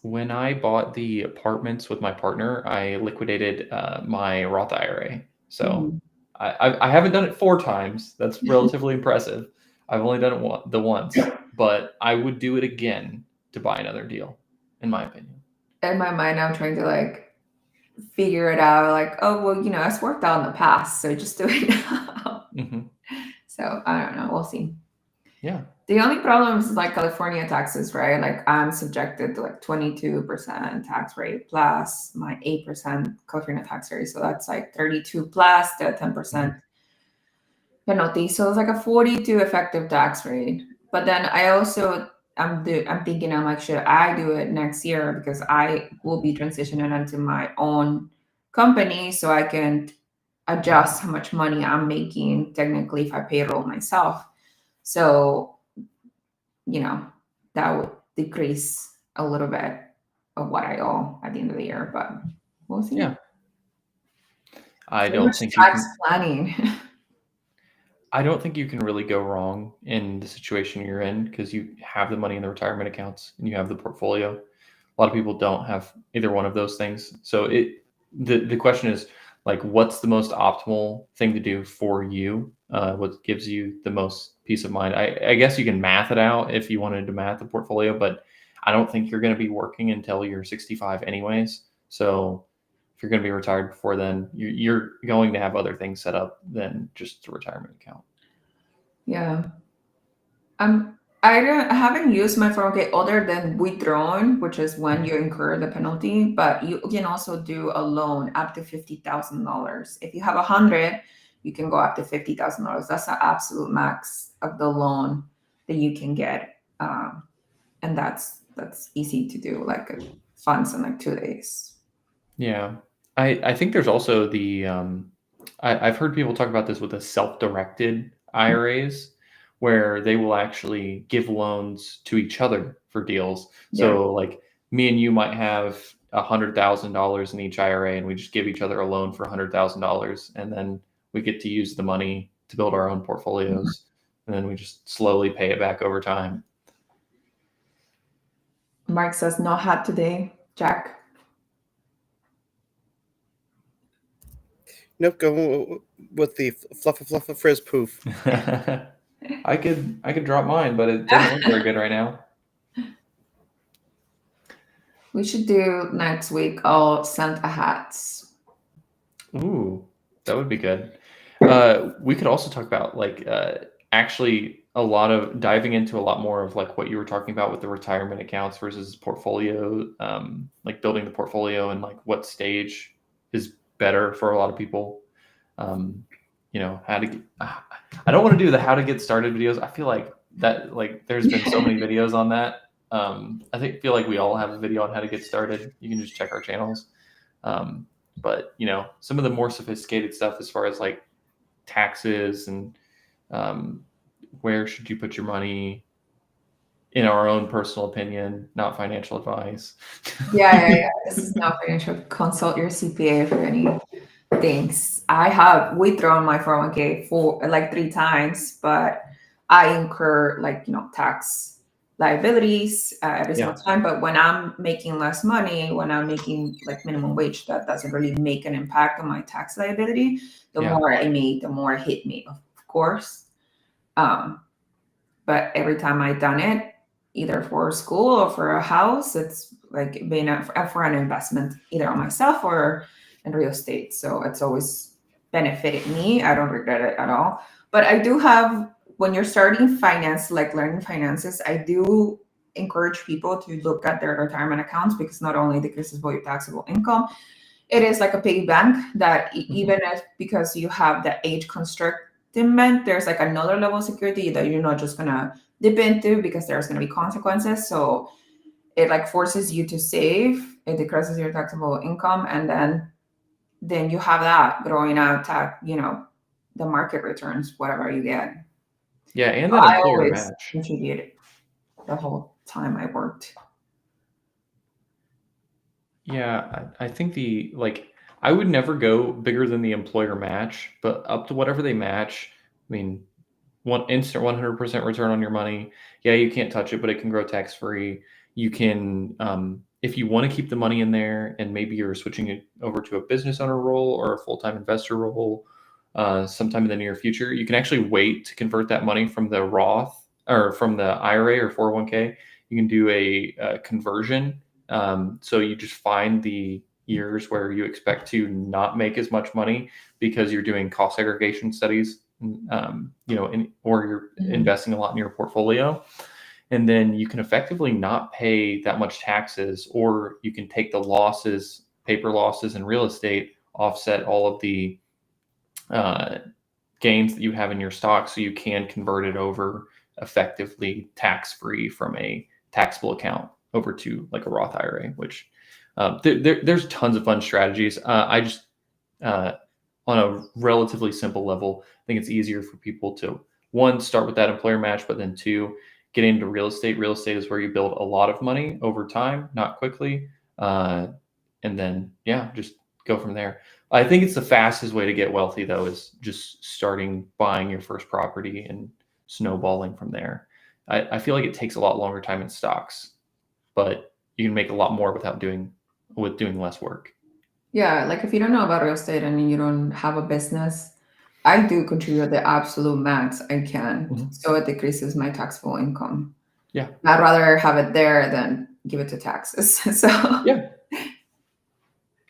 When I bought the apartments with my partner, I liquidated my Roth IRA. So Mhm. I haven't done it 4 times. That's relatively impressive. I've only done it once, but I would do it again to buy another deal, in my opinion. In my mind, I'm trying to like figure it out. Like, oh well, it's worked out in the past, so just do it now. Hmm. So I don't know. We'll see. Yeah. The only problem is like California taxes, right? Like I'm subjected to like 22% tax rate plus my 8% California tax rate. So that's like 32 plus the 10% penalty. So it's like a 42 effective tax rate. But then I also I'm thinking I'm like, should I do it next year because I will be transitioning into my own company so I can adjust how much money I'm making technically if I payroll myself. So, that would decrease a little bit of what I owe at the end of the year, but we'll see. Yeah. I So don't much think you tax can. planning. I don't think you can really go wrong in the situation you're in because you have the money in the retirement accounts and you have the portfolio. A lot of people don't have either one of those things. So the question is like, what's the most optimal thing to do for you? What gives you the most peace of mind? I guess you can math it out if you wanted to math the portfolio, but I don't think you're going to be working until you're 65 anyways. So if you're going to be retired before then, you're going to have other things set up than just a retirement account. Yeah. I haven't used my 401k other than withdrawn, which is when you incur the penalty, but you can also do a loan up to $50,000. If you have 100, you can go up to $50,000. That's the absolute max of the loan that you can get. And that's easy to do, like funds in like 2 days. Yeah. I think there's also I've heard people talk about this with the self-directed IRAs where they will actually give loans to each other for deals. Yeah. So like me and you might have $100,000 in each IRA and we just give each other a loan for $100,000 and then we get to use the money to build our own portfolios and then we just slowly pay it back over time. Mark says no hat today, Jack. Nope, go with the fluffa frizz poof. I could drop mine, but it doesn't look very good right now. We should do next week all Santa hats. Ooh, that would be good. We could also talk about like actually a lot of diving into a lot more of like what you were talking about with the retirement accounts versus portfolio, like building the portfolio and like what stage is better for a lot of people. How to get, I don't want to do the how to get started videos. I feel like that like there's been so many videos on that. Feel like we all have a video on how to get started. You can just check our channels. But some of the more sophisticated stuff as far as like taxes and where should you put your money, in our own personal opinion, not financial advice. Yeah. This is not financial. Consult your CPA for any things. I have withdrawn my 401k for like 3 times, but I incur like, tax liabilities every single time. But when I'm making less money, when I'm making like minimum wage, that doesn't really make an impact on my tax liability. The more I make, the more it hit me, of course. But every time I've done it, either for school or for a house, it's like been for an investment, either on myself or in real estate. So it's always benefited me. I don't regret it at all. But I do have, when you're starting finance, like learning finances, I do encourage people to look at their retirement accounts, because not only decreases your taxable income, it is like a piggy bank that even if, because you have the age construct, there's like another level of security that you're not just gonna dip into, because there's gonna be consequences. So it like forces you to save, it decreases your taxable income, and then you have that growing out the market returns, whatever you get. Yeah, and So that I employer always match. contributed the whole time I worked. Yeah, I think I would never go bigger than the employer match, but up to whatever they match. I mean, one instant 100% return on your money. Yeah, you can't touch it, but it can grow tax free. You can, if you want to keep the money in there, and maybe you're switching it over to a business owner role or a full-time investor role, sometime in the near future, you can actually wait to convert that money from the Roth or from the IRA or 401k. You can do a conversion. So you just find the years where you expect to not make as much money because you're doing cost segregation studies, or you're investing a lot in your portfolio. And then you can effectively not pay that much taxes, or you can take the losses, paper losses in real estate, offset all of the gains that you have in your stock, so you can convert it over effectively tax-free from a taxable account over to like a Roth IRA, which there's tons of fun strategies. I just, on a relatively simple level, I think it's easier for people to, one, start with that employer match, but then two, get into real estate. Real estate is where you build a lot of money over time, not quickly. And then, just go from there. I think it's the fastest way to get wealthy, though, is just starting buying your first property and snowballing from there. I feel like it takes a lot longer time in stocks, but you can make a lot more with doing less work. Yeah, like if you don't know about real estate and you don't have a business, I do contribute the absolute max I can, so it decreases my taxable income. Yeah, I'd rather have it there than give it to taxes. So yeah,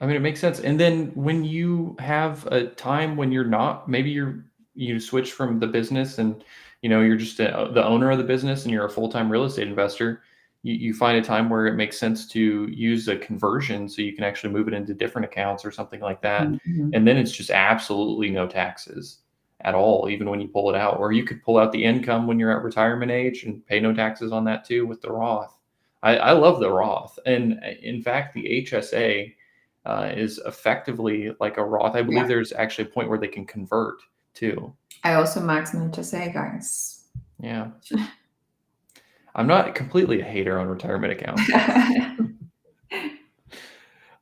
I mean, it makes sense. And then when you have a time when you're not, maybe you switch from the business and you're just the owner of the business and you're a full-time real estate investor. You find a time where it makes sense to use a conversion so you can actually move it into different accounts or something like that. And then it's just absolutely no taxes at all, even when you pull it out. Or you could pull out the income when you're at retirement age and pay no taxes on that too with the Roth. I love the Roth. And in fact, the HSA is effectively like a Roth. I believe there's actually a point where they can convert too. I also max my HSA, guys. Yeah. I'm not completely a hater on retirement accounts.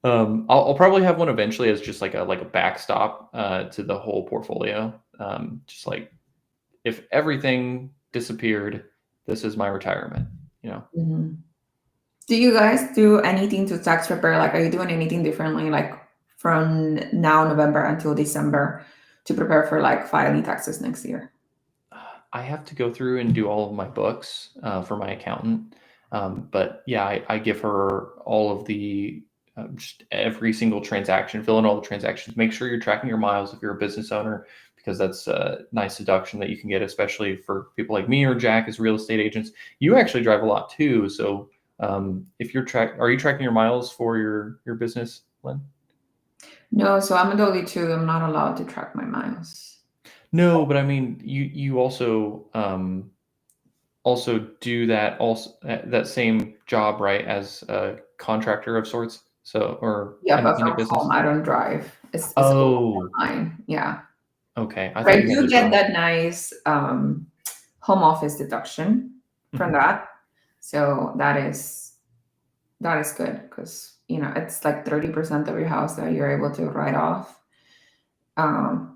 I'll probably have one eventually as just like a backstop to the whole portfolio. Just like if everything disappeared, this is my retirement. Do you guys do anything to tax prepare? Like, are you doing anything differently, like from now November until December, to prepare for like filing taxes next year? I have to go through and do all of my books for my accountant. But yeah, I give her all of the, just every single transaction, fill in all the transactions, make sure you're tracking your miles if you're a business owner, because that's a nice deduction that you can get, especially for people like me or Jack as real estate agents. You actually drive a lot too. So if are you tracking your miles for your business, Lynn? No, so I'm a W-2. I'm not allowed to track my miles. No, but I mean, you also do that same job, right, as a contractor of sorts. So, or yeah, but in a from business. home, I don't drive. It's online. Yeah. Okay. I do get that nice home office deduction from that. So that is good because it's like 30% of your house that you're able to write off. 30%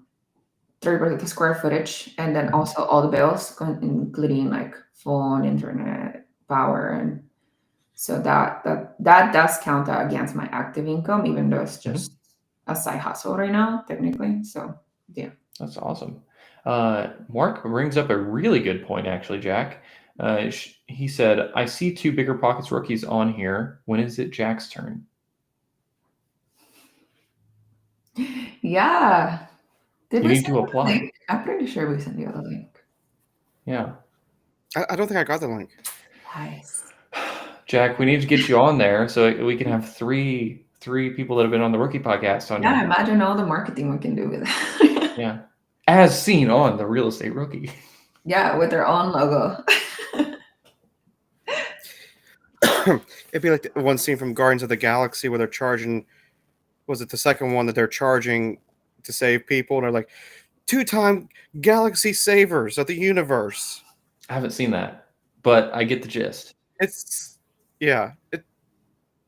of the square footage, and then also all the bills, including like phone, internet, power, and so that does count against my active income, even though it's just a side hustle right now, technically. So yeah. That's awesome. Mark brings up a really good point, actually, Jack. He said, I see 2 Bigger Pockets rookies on here. When is it Jack's turn? Yeah. Did You we need send to you the apply. link? I'm pretty sure we sent you the link. Yeah. I don't think I got the link. Nice. Jack, we need to get you on there so we can have three people that have been on the Rookie Podcast on Yeah, here. imagine all the marketing we can do with that. Yeah. As seen on the Real Estate Rookie. Yeah, with their own logo. It'd be like the one scene from Guardians of the Galaxy where they're charging. Was it the second one that they're charging to save people? And they're like, 2-time galaxy savers of the universe. I haven't seen that, but I get the gist. It's in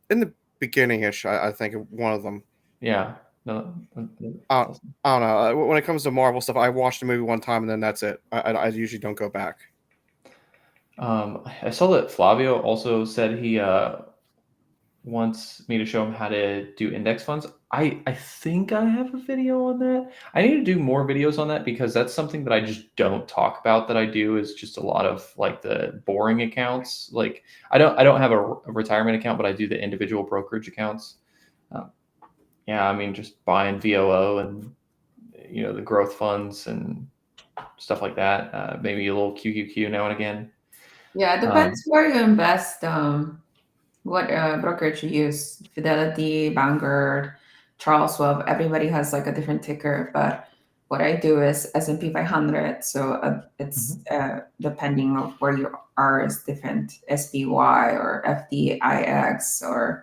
the beginning-ish. I think one of them. Yeah. No. I don't know. When it comes to Marvel stuff, I watched the movie one time and then that's it. I usually don't go back. I saw that Flavio also said he wants me to show him how to do index funds. I think I have a video on that. I need to do more videos on that because that's something that I just don't talk about. That I do is just a lot of like the boring accounts. Like I don't have a retirement account, but I do the individual brokerage accounts. Yeah, I mean just buying VOO and the growth funds and stuff like that. Maybe a little QQQ now and again. Yeah, it depends where you invest. What brokerage you use? Fidelity, Vanguard, Charles Schwab. Everybody has like a different ticker, but what I do is S&P 500. So it's depending of where you are is different. SPY or FDIX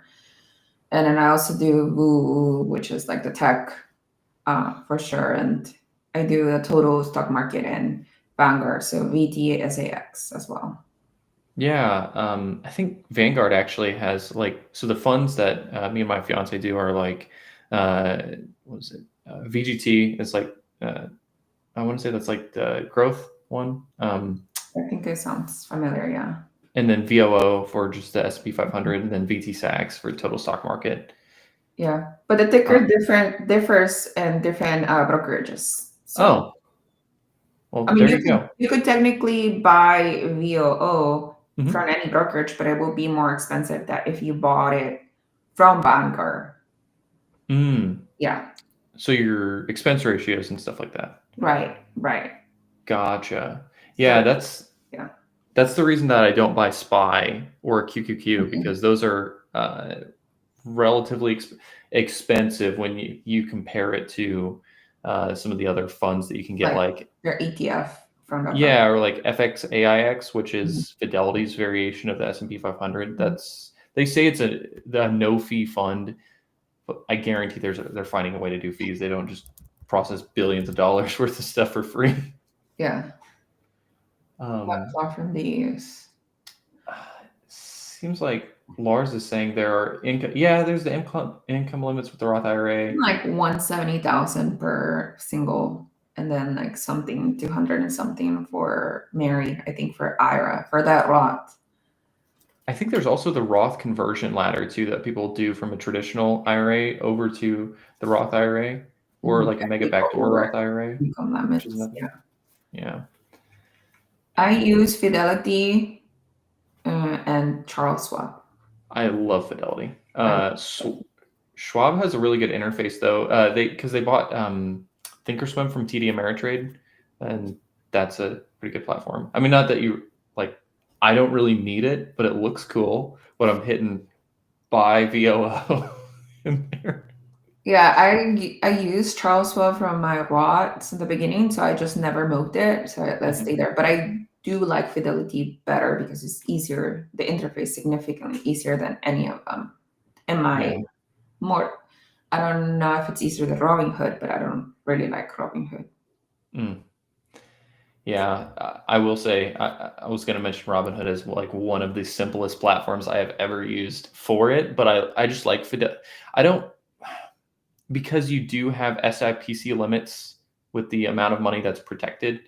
and then I also do VOO, which is like the tech for sure. And I do the total stock market and Vanguard, so VTSAX as well. Yeah, I think Vanguard actually has so the funds that me and my fiance do are like, what was it? VGT is like, I want to say that's like the growth one. I think it sounds familiar, yeah. And then VOO for just the S&P 500, and then VTSAX for total stock market. Yeah, but the ticker differs in different brokerages. So, well, I mean, there you go. You could technically buy VOO from any brokerage, but it will be more expensive than if you bought it from Vanguard. Yeah. So your expense ratios and stuff like that. Right. Gotcha. Yeah, that's the reason that I don't buy SPY or QQQ because those are relatively expensive when you compare it to some of the other funds that you can get, like your ETF from or like FXAIX, which is Fidelity's variation of the S&P 500. They say it's a no fee fund, but I guarantee they're finding a way to do fees. They don't just process billions of dollars worth of stuff for free. Yeah. What platform do you use? Seems like Lars is saying there are income. Yeah, there's the income limits with the Roth IRA. Like 170,000 per single, and then like 200 and something for married. I think for IRA for that Roth. I think there's also the Roth conversion ladder too that people do from a traditional IRA over to the Roth IRA, or like a mega backdoor Roth IRA. Income limits. Yeah. I use Fidelity and Charles Schwab. I love Fidelity. Schwab has a really good interface though. Because they bought Thinkorswim from TD Ameritrade, and that's a pretty good platform. I mean, not that you like. I don't really need it, but it looks cool. But I'm hitting buy VOO in there. Yeah, I used Charles Schwab from my Roth since the beginning, so I just never moved it. So let's stay there. But I do like Fidelity better because it's easier. The interface significantly easier than any of them. And I don't know if it's easier than Robinhood, but I don't really like Robinhood. Yeah, I will say I was going to mention Robinhood as like one of the simplest platforms I have ever used for it, but I just like Fidel. I don't because you do have SIPC limits with the amount of money that's protected.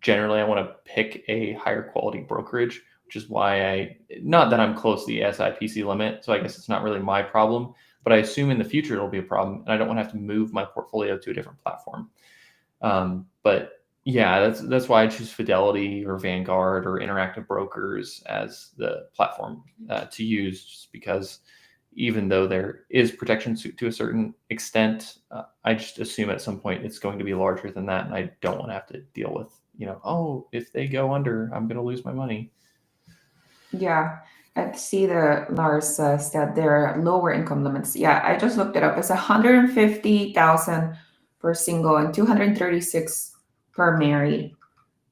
Generally, I want to pick a higher quality brokerage, which is why not that I'm close to the SIPC limit, so I guess it's not really my problem, but I assume in the future it'll be a problem, and I don't want to have to move my portfolio to a different platform. But yeah, that's why I choose Fidelity or Vanguard or Interactive Brokers as the platform to use, just because even though there is protection to a certain extent, I just assume at some point it's going to be larger than that, and I don't want to have to deal with, oh, if they go under, I'm going to lose my money. Yeah, I see the Lars says that there are lower income limits. Yeah, I just looked it up. It's 150,000 per single and 236 per married.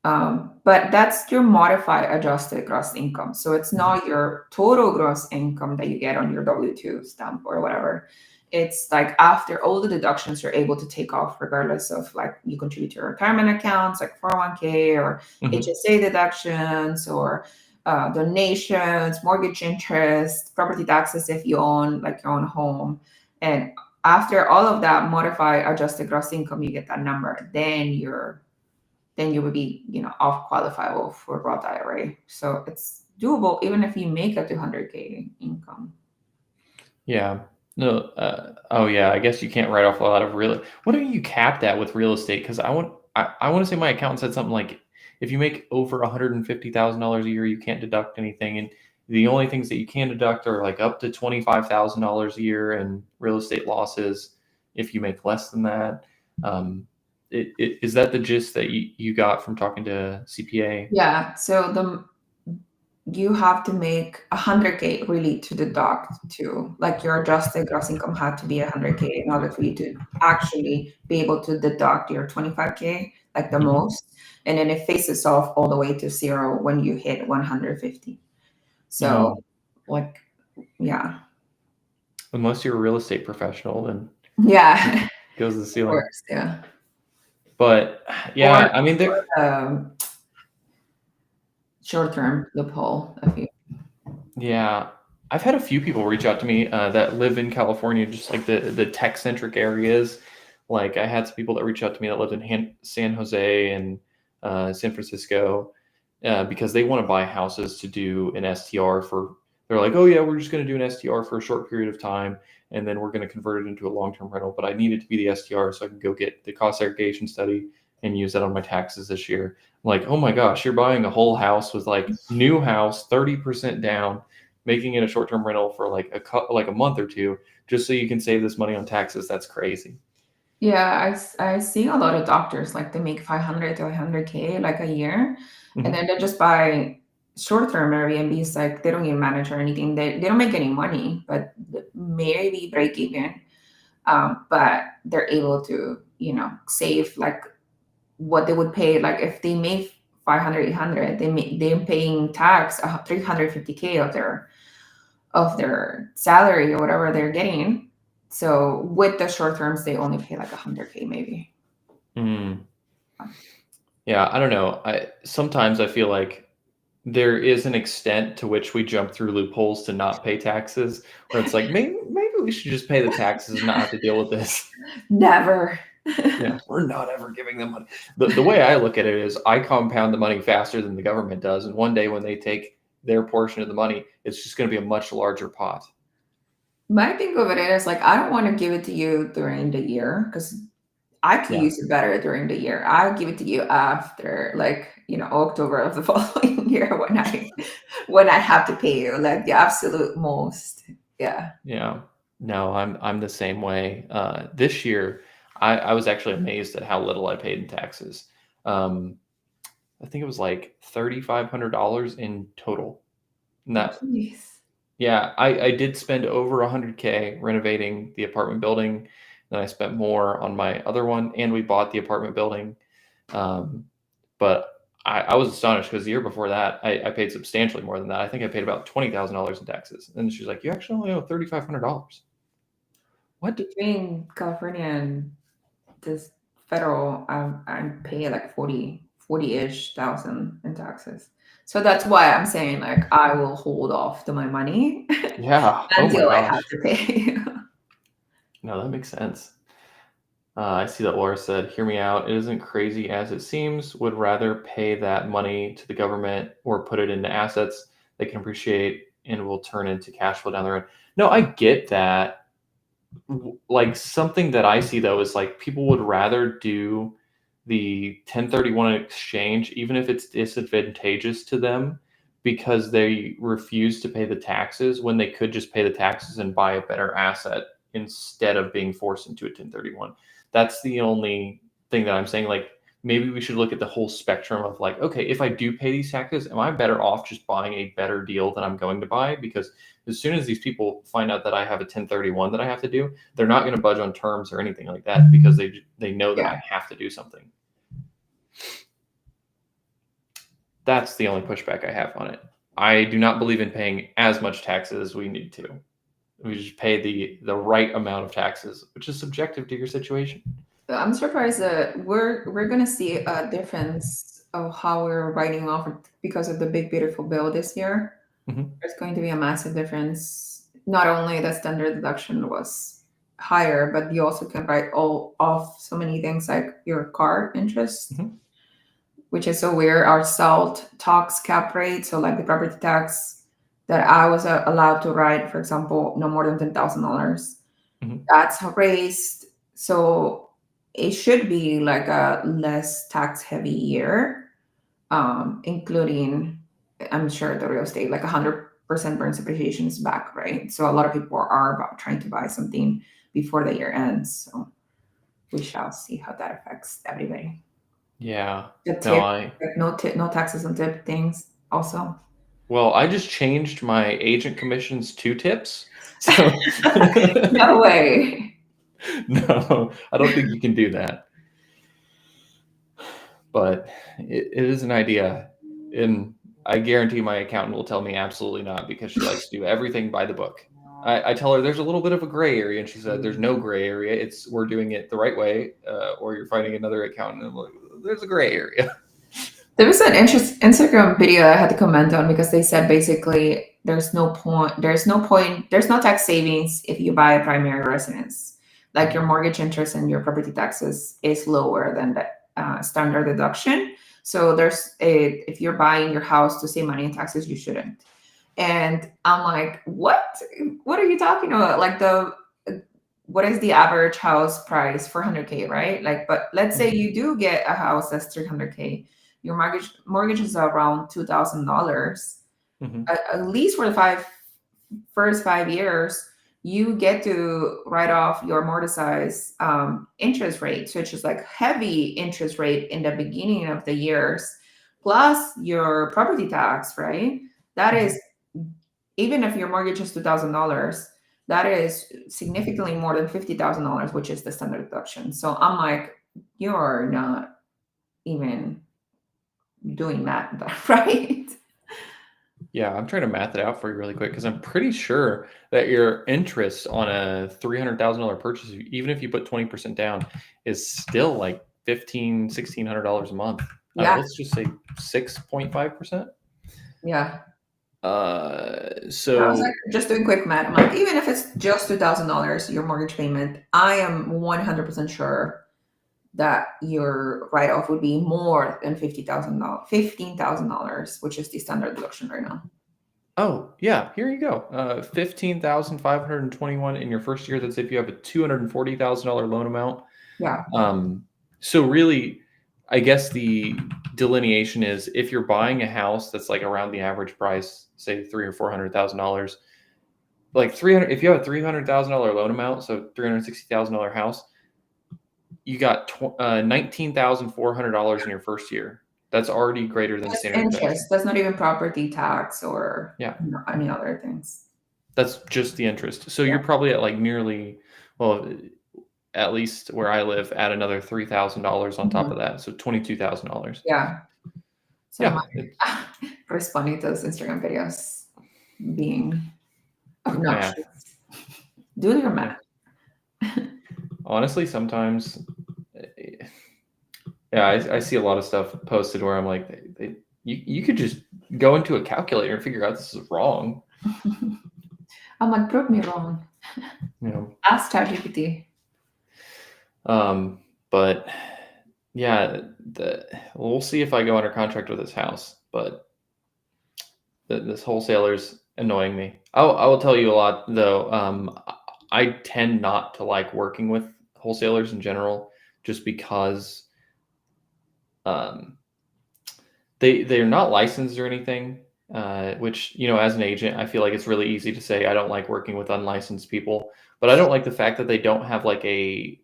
But that's your modified adjusted gross income. So it's not your total gross income that you get on your W-2 stamp or whatever. It's like after all the deductions you're able to take off, regardless of like you contribute to your retirement accounts like 401k or HSA deductions or donations, mortgage interest, property taxes if you own like your own home. And after all of that modified adjusted gross income, you get that number. Then you would be, off qualifiable for Roth IRA. So it's doable even if you make a 200K income. Yeah. No. Oh yeah. I guess you can't write off a lot of real. What are you capped at with real estate? Because I want to say my accountant said something like, if you make over $150,000 a year, you can't deduct anything, and the only things that you can deduct are like up to $25,000 a year and real estate losses. If you make less than that, is that the gist that you got from talking to CPA? Yeah. So you have to make 100K really to deduct to, like, your adjusted gross income had to be 100K in order for you to actually be able to deduct your 25K, like the most. And then it faces off all the way to zero when you hit 150. So like, yeah. Unless you're a real estate professional, then Yeah. goes the Of ceiling. course, yeah. But yeah, I mean, short-term loophole. Yeah, I've had a few people reach out to me that live in California, just like the tech centric areas. Like I had some people that reached out to me that lived in San Jose and San Francisco because they want to buy houses to do an STR for. They're like, oh yeah, we're just going to do an STR for a short period of time, and then we're going to convert it into a long term rental. But I need it to be the STR so I can go get the cost segregation study and use that on my taxes this year. I'm like, oh my gosh, you're buying a whole house with like new house, 30% down, making it a short term rental for like a month or two, just so you can save this money on taxes. That's crazy. Yeah, I see a lot of doctors like they make 500 to 100K like a year, and then they just buy short-term Airbnbs. Like they don't even manage or anything. They don't make any money, but maybe break even. But they're able to save like what they would pay. Like if they make 500, 800, they're paying tax 350K of their salary or whatever they're getting. So with the short terms, they only pay like 100K maybe. Yeah, I don't know. Sometimes I feel like there is an extent to which we jump through loopholes to not pay taxes, where it's like maybe we should just pay the taxes and not have to deal with this. Never. Yeah, we're not ever giving them money. The way I look at it is I compound the money faster than the government does, and one day when they take their portion of the money, it's just going to be a much larger pot. My thing of it is like I don't want to give it to you during the year because I could use it better during the year. I'll give it to you after October of the following year when I have to pay you like the absolute most. Yeah. Yeah. No, I'm the same way. This year, I was actually amazed at how little I paid in taxes. I think it was like $3,500 in total. Yeah, I did spend over 100K renovating the apartment building. Then I spent more on my other one, and we bought the apartment building. But I was astonished because the year before that, I paid substantially more than that. I think I paid about $20,000 in taxes. And she's like, "You actually only owe $3,500." What? Between California and this federal, I'm paying like 40 40-ish thousand in taxes. So that's why I'm saying like I will hold off to my money Yeah. Oh my until I have gosh. to pay. No, that makes sense. I see that Laura said, "Hear me out. It isn't crazy as it seems. Would rather pay that money to the government or put it into assets that can appreciate and will turn into cash flow down the road." No, I get that. Like something that I see though is like people would rather do the 1031 exchange, even if it's disadvantageous to them, because they refuse to pay the taxes when they could just pay the taxes and buy a better asset instead of being forced into a 1031. That's the only thing that I'm saying. Like maybe we should look at the whole spectrum of like, okay, if I do pay these taxes, am I better off just buying a better deal than I'm going to buy? Because as soon as these people find out that I have a 1031 that I have to do, they're not going to budge on terms or anything like that because they know that Yeah. I have to do something. That's the only pushback I have on it. I do not believe in paying as much taxes as we need to. We just pay the right amount of taxes, which is subjective to your situation. I'm surprised that we're gonna see a difference of how we're writing off because of the big beautiful bill this year. Mhm. There's going to be a massive difference. Not only the standard deduction was higher, but you also can write all off so many things like your car interest, Mhm. which is so weird. Our SALT tax cap rate, so like the property tax that I was allowed to write, for example, no more than $10,000. Mhm. That's raised, so it should be like a less tax heavy year, including I'm sure the real estate, like 100% burns appreciation is back, right? So a lot of people are about trying to buy something before the year ends. So we shall see how that affects everybody. Yeah. The No, tip, like no taxes on tip things also. well, I just changed my agent commissions to tips. So No way. no, I don't think you can do that. But it is an idea. And I guarantee my accountant will tell me absolutely not because she likes to do everything by the book. I tell her there's a little bit of a gray area, and she said there's no gray area. It's we're doing it the right way, or you're finding another accountant. I'm like, there's a gray area. There was an Instagram video I had to comment on because they said basically there's no tax savings if you buy a primary residence. Like your mortgage interest and your property taxes is lower than the standard deduction. So if you're buying your house to save money in taxes, you shouldn't. And I'm like, what? What are you talking about? Like what is the average house price? 400K, right? Like, but let's say you do get a house that's 300K, your mortgage is around $2,000. Mhm. At least for the first 5 years, you get to write off your amortized interest rate, which is like heavy interest rate in the beginning of the years, plus your property tax, right? That is, even if your mortgage is $2,000, that is significantly more than $50,000, which is the standard deduction. So I'm like, you're not even doing that right. Yeah, I'm trying to math it out for you really quick because I'm pretty sure that your interest on a $300,000 purchase, even if you put 20% down, is still like $1,600 a month. Yeah. Let's just say 6.5%. Yeah. I was So like, just doing quick math. I'm like, even if it's just $2,000, your mortgage payment, I am 100% sure that your write-off would be more than $15,000, which is the standard deduction right now. oh yeah, here you go. 15,521 in your first year. That's if you have a $240,000 loan amount. Yeah. So really, I guess the delineation is if you're buying a house that's like around the average price, say $300,000 or $400,000, like 300. If you have a $300,000 loan amount, so $360,000 house, you got $19,400 in your first year. That's already greater than That's standard deduction. interest. That's not even property tax or Yeah. any other things. That's just the interest. So you're probably at like nearly, well, at least where I live, add another $3,000 on top of that, so $22,000. Yeah. So Yeah, I'm responding to those Instagram videos being quick math. obnoxious. Do your math. Honestly, sometimes Yeah, I see a lot of stuff posted where I'm like, you could just go into a calculator and figure out this is wrong. I'm like, prove me wrong. You know. Ask ChatGPT. But yeah, we'll see if I go under contract with this house. But this wholesaler's annoying me. I will tell you a lot though. I tend not to like working with wholesalers in general, just because they're not licensed or anything. Which, you know, as an agent, I feel like it's really easy to say I don't like working with unlicensed people, but I don't like the fact that they don't have like a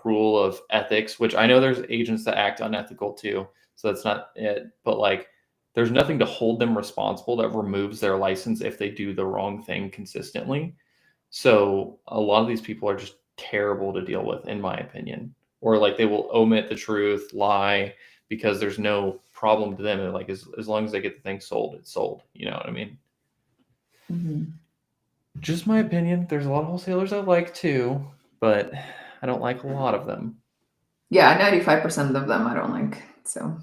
rule of ethics, which I know there's agents that act unethical too. So that's not it, but like there's nothing to hold them responsible that removes their license if they do the wrong thing consistently. So a lot of these people are just terrible to deal with, in my opinion, or like they will omit the truth, lie, because there's no problem to them. Like as long as they get the thing sold, it's sold. You know what I mean? Mm-hmm. Just my opinion. There's a lot of wholesalers I like too, but I don't like a lot of them. Yeah, 95% of them I don't like. So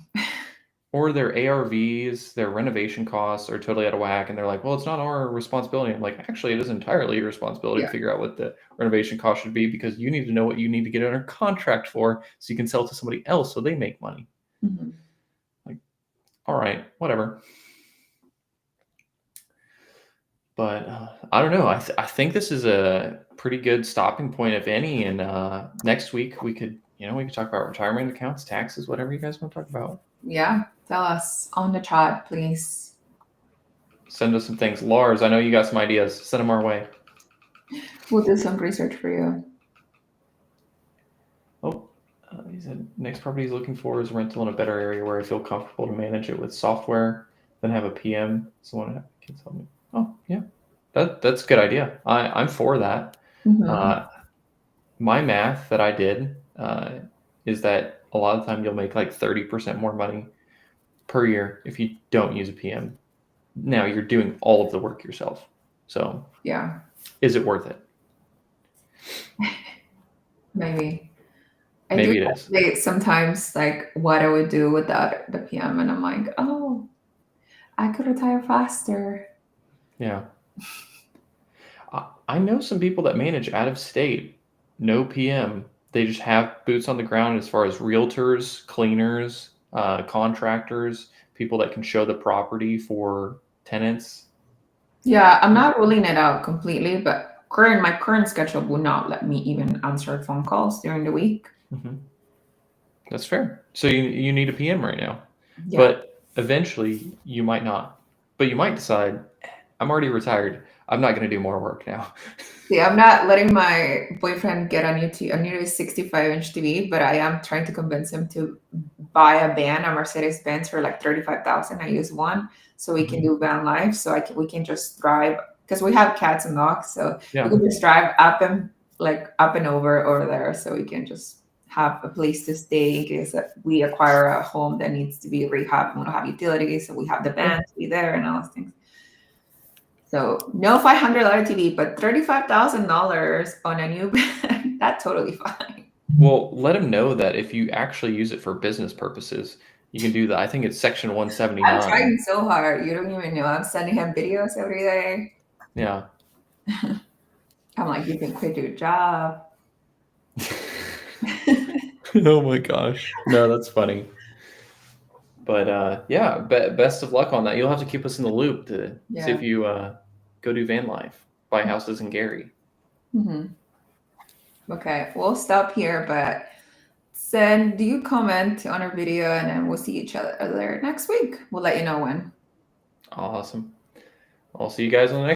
Or their ARVs, their renovation costs are totally out of whack, and they're like, "Well, it's not our responsibility." I'm like, actually, it is entirely your responsibility Yeah. to figure out what the renovation cost should be, because you need to know what you need to get under contract for, so you can sell it to somebody else so they make money. Mhm. All right, whatever. But I don't know. I think this is a pretty good stopping point, if any. And next week we could talk about retirement accounts, taxes, whatever you guys want to talk about. Yeah, tell us on the chat, please. Send us some things. Lars, I know you got some ideas. Send them our way. We'll do some research for you. Oh, he said next property he's looking for is rental in a better area where I feel comfortable to manage it with software, then have a PM. Someone can tell me. Oh, yeah, that's a good idea. I'm for that. Mhm. My math that I did is that a lot of the time you'll make like 30% more money per year if you don't use a PM. Now you're doing all of the work yourself. So Yeah, is it worth it? maybe. I Maybe do it is. calculate sometimes like what I would do without the PM, and I'm like, oh, I could retire faster. Yeah. I know some people that manage out of state, no PM. They just have boots on the ground as far as realtors, cleaners, contractors, people that can show the property for tenants. Yeah, I'm not ruling it out completely, but my current schedule will not let me even answer phone calls during the week. Mm-hmm. That's fair. So you need a PM right now. Yeah. But eventually you might not. But you might decide, I'm already retired. I'm not going to do more work now. See, I'm not letting my boyfriend get a new 65-inch TV, but I am trying to convince him to buy a Mercedes Benz for like 35,000. I use one, so we can do van life. So we can just drive, because we have cats and dogs, so Yeah. we can just drive up and over there, so we can just have a place to stay in case that we acquire a home that needs to be rehabbed and we don't have utilities, so we have the van to be there and all those things. So no $500 TV, but $35,000 on a new bed, that's totally fine. Well, let him know that if you actually use it for business purposes, you can do that. I think it's Section 179. I'm trying so hard. You don't even know. I'm sending him videos every day. Yeah. I'm like, you can quit your job. Oh my gosh. No, that's funny. But yeah, best of luck on that. You'll have to keep us in the loop to see if you go do van life, buy houses in Gary. Mm-hmm. Okay, we'll stop here, but do you comment on our video, and then we'll see each other next week. We'll let you know when. Awesome. I'll see you guys on the next